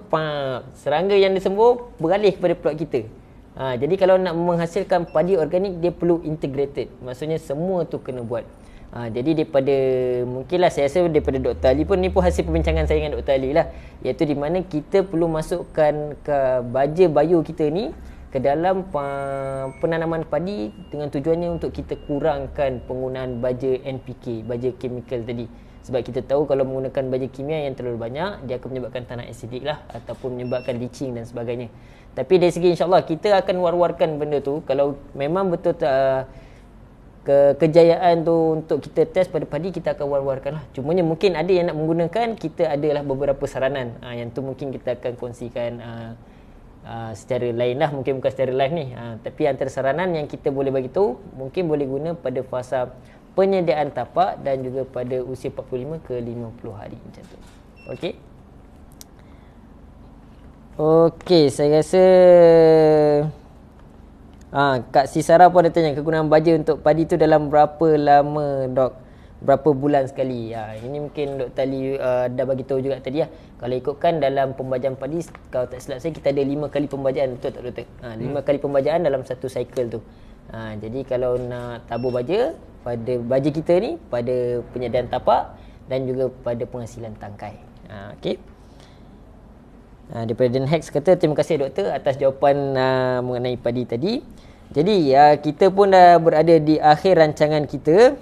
serangga yang disembuh beralih kepada plot kita. Jadi kalau nak menghasilkan padi organik, dia perlu integrated. Maksudnya semua tu kena buat. Jadi daripada mungkinlah saya rasa daripada Dr. Ali pun, ni pun hasil perbincangan saya dengan Dr. Ali lah, iaitu di mana kita perlu masukkan ke baja bio kita ni ke dalam penanaman padi dengan tujuannya untuk kita kurangkan penggunaan baja NPK, baja chemical tadi. Sebab kita tahu kalau menggunakan baja kimia yang terlalu banyak, dia akan menyebabkan tanah acidic lah, ataupun menyebabkan leaching dan sebagainya. Tapi dari segi insyaAllah kita akan war-warkan benda tu. Kalau memang betul kejayaan tu untuk kita test pada padi, kita akan war-warkan lah. Cumanya mungkin ada yang nak menggunakan, kita adalah beberapa saranan. Yang tu mungkin kita akan kongsikan secara lain lah, mungkin bukan secara live ni, tapi antara saranan yang kita boleh bagi tahu, mungkin boleh guna pada fasa penyediaan tapak dan juga pada usia 45 ke 50 hari macam tu. Okey, saya rasa Kak Sisara pun ada tanya kegunaan baja untuk padi tu dalam berapa lama, Dok? Berapa bulan sekali? Ini mungkin Dr. Ali dah bagi tahu juga tadi lah. Kalau ikutkan dalam pembajaan padi, kalau tak silap saya, kita ada 5 kali pembajaan, betul tak Doktor? 5 kali pembajaan dalam satu cycle tu. Jadi kalau nak tabur baja, pada baja kita ni, pada penyediaan tapak dan juga pada penghasilan tangkai. Okey. Daripada Den Hex kata, terima kasih Doktor atas jawapan mengenai padi tadi. Jadi kita pun dah berada di akhir rancangan kita.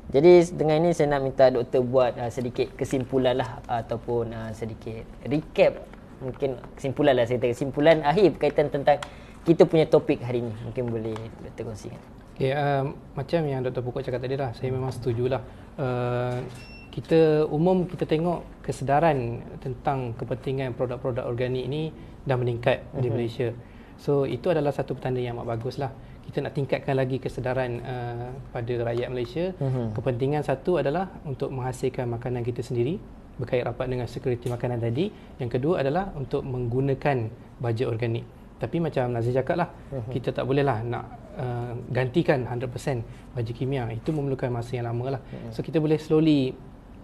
Jadi dengan ini saya nak minta Doktor buat sedikit kesimpulan lah, ataupun sedikit recap, mungkin kesimpulan lah, saya kata kesimpulan akhir berkaitan tentang kita punya topik hari ini. Mungkin boleh Doktor kongsikan. Okay, macam yang Dr. Pokok cakap tadi lah, saya memang setujulah. Kita tengok kesedaran tentang kepentingan produk-produk organik ni dah meningkat di Malaysia. So itu adalah satu petanda yang amat bagus lah. Kita nak tingkatkan lagi kesedaran pada rakyat Malaysia. Kepentingan satu adalah untuk menghasilkan makanan kita sendiri, berkait rapat dengan security makanan tadi. Yang kedua adalah untuk menggunakan baja organik. Tapi macam Nazir cakap lah, kita tak boleh lah nak gantikan 100% baja kimia. Itu memerlukan masa yang lama lah. So kita boleh slowly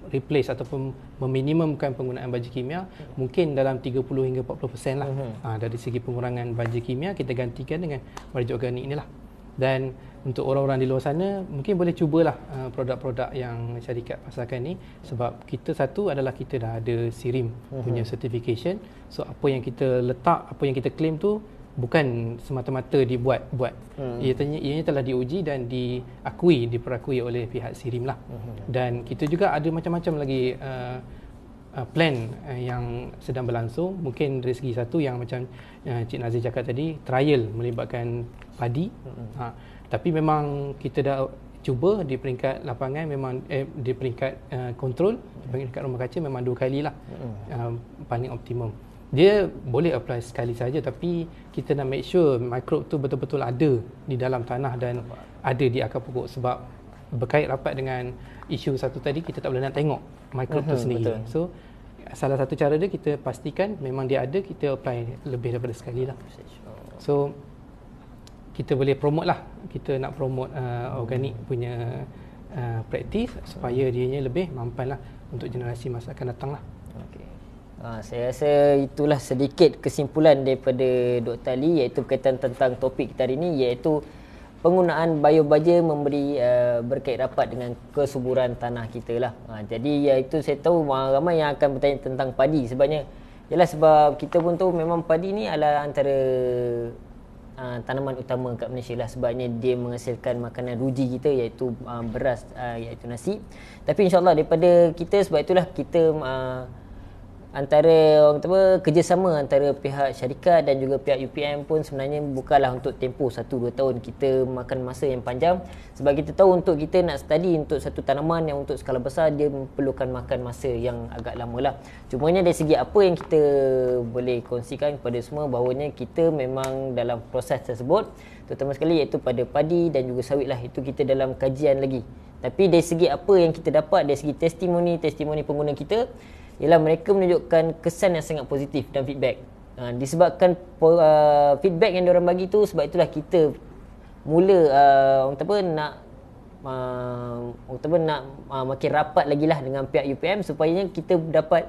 replace ataupun meminimumkan penggunaan baja kimia, mungkin dalam 30 hingga 40% lah. Dari segi pengurangan baja kimia, kita gantikan dengan baja organik inilah. Dan untuk orang-orang di luar sana, mungkin boleh cubalah produk-produk yang syarikat pasarkan ni, sebab kita satu adalah kita dah ada SIRIM punya certification. So apa yang kita letak, apa yang kita claim tu bukan semata-mata dibuat-buat. Ianya telah diuji dan diperakui oleh pihak SIRIM lah. Dan kita juga ada macam-macam lagi plan yang sedang berlangsung. Mungkin dari segi satu yang macam Cik Nazir cakap tadi, trial melibatkan padi. Tapi memang kita dah cuba di peringkat lapangan, memang di peringkat kontrol, di peringkat rumah kaca memang 2 kali lah paling optimum. Dia boleh apply sekali saja, tapi kita nak make sure mikrob tu betul-betul ada di dalam tanah dan ada di akar pokok. Sebab berkait rapat dengan isu satu tadi, kita tak boleh nak tengok mikrob tu sendiri. Betul. So salah satu cara dia, kita pastikan memang dia ada, kita apply lebih daripada sekali lah. So kita boleh promote lah, kita nak promote organik punya praktis supaya dianya lebih mampan lah untuk generasi masa akan datang lah. Saya rasa itulah sedikit kesimpulan daripada Dr. Ali, iaitu berkaitan tentang topik kita hari ini, iaitu penggunaan biobaja memberi berkait rapat dengan kesuburan tanah kita lah. Jadi iaitu saya tahu ramai yang akan bertanya tentang padi. Sebabnya ialah sebab kita pun tahu memang padi ni adalah antara tanaman utama kat Malaysia lah, sebabnya dia menghasilkan makanan ruji kita, iaitu beras, iaitu nasi. Tapi insyaAllah daripada kita, sebab itulah kita antara orang kata kerjasama antara pihak syarikat dan juga pihak UPM pun sebenarnya bukanlah untuk tempoh 1-2 tahun. Kita makan masa yang panjang, sebab kita tahu untuk kita nak study untuk satu tanaman yang untuk skala besar, dia memerlukan makan masa yang agak lama lah. Cumanya dari segi apa yang kita boleh kongsikan kepada semua, bahawanya kita memang dalam proses tersebut, terutama sekali iaitu pada padi dan juga sawit lah, itu kita dalam kajian lagi. Tapi dari segi apa yang kita dapat, dari segi testimoni pengguna kita, ialah mereka menunjukkan kesan yang sangat positif dan feedback. Disebabkan feedback yang diorang bagi tu, sebab itulah kita mula orang kata apa, nak makin rapat lagi lah dengan pihak UPM supaya kita dapat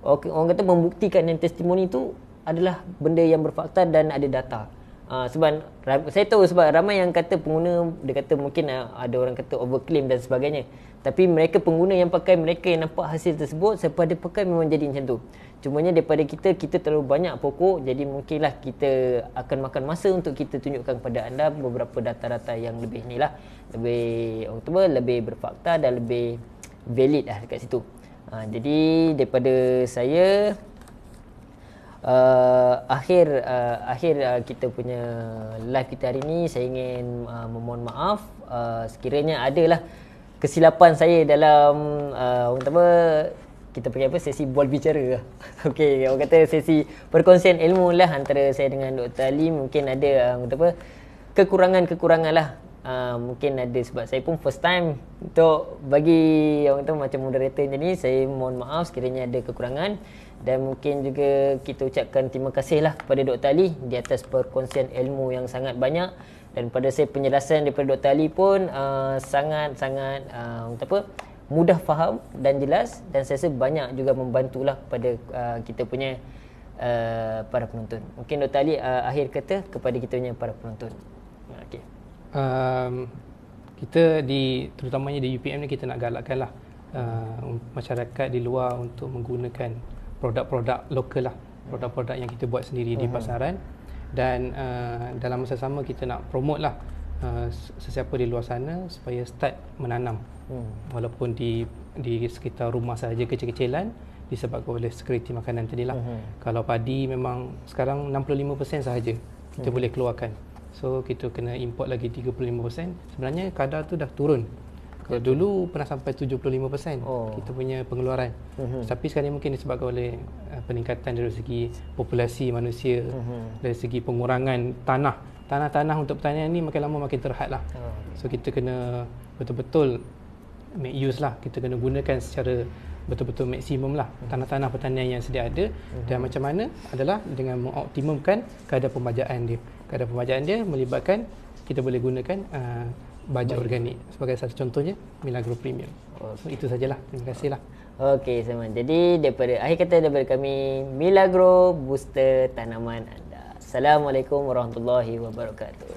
orang kata membuktikan yang testimoni tu adalah benda yang berfakta dan ada data. Sebab saya tahu sebab ramai yang kata pengguna, dia kata mungkin ada orang kata overclaim dan sebagainya. Tapi mereka pengguna yang pakai, mereka yang nampak hasil tersebut, siapa dia pakai memang jadi macam tu. Cumanya daripada kita terlalu banyak pokok, jadi mungkinlah kita akan makan masa untuk kita tunjukkan kepada anda beberapa data-data yang lebih ni lah, lebih berfakta dan lebih valid lah dekat situ. Jadi daripada saya, akhir kita punya live kita hari ni, saya ingin memohon maaf sekiranya adalah kesilapan saya dalam kita panggil apa, sesi bual bicara. Okey, orang kata sesi perkongsian ilmu lah antara saya dengan Dr. Ali. Mungkin ada kekurangan-kekurangan lah. Mungkin ada sebab saya pun first time untuk bagi orang kata macam moderator macam ni. Saya mohon maaf sekiranya ada kekurangan. Dan mungkin juga kita ucapkan terima kasih lah kepada Dr. Ali di atas perkongsian ilmu yang sangat banyak. Dan pada saya penjelasan daripada Dr. Ali pun sangat-sangat mudah faham dan jelas. Dan saya rasa banyak juga membantulah kepada kita punya para penonton. Mungkin Dr. Ali akhir kata kepada kita punya para penonton. Okey. Kita terutamanya di UPM ni kita nak galakkan lah masyarakat di luar untuk menggunakan produk-produk lokal lah, produk-produk yang kita buat sendiri di pasaran. Dan dalam masa sama kita nak promote lah sesiapa di luar sana supaya start menanam, walaupun di sekitar rumah sahaja kecil-kecilan, disebabkan oleh security makanan tadi lah. Kalau padi memang sekarang 65% sahaja kita boleh keluarkan, so kita kena import lagi 35%. Sebenarnya kadar tu dah turun. Kalau dulu pernah sampai 75% kita punya pengeluaran. Tapi sekarang mungkin disebabkan oleh peningkatan dari segi populasi manusia, dari segi pengurangan tanah untuk pertanian ni makin lama makin terhad lah. So kita kena betul-betul make use lah, kita kena gunakan secara betul-betul maksimum lah tanah-tanah pertanian yang sedia ada. Dan macam mana adalah dengan mengoptimumkan kadar pembajaan dia. Kadar pembajaan dia melibatkan kita boleh gunakan baja organik sebagai satu contohnya, Milagro Premium. So itu sajalah. Terima kasih lah. Okey, Saman. Jadi akhir kata daripada kami, Milagro booster tanaman anda. Assalamualaikum warahmatullahi wabarakatuh.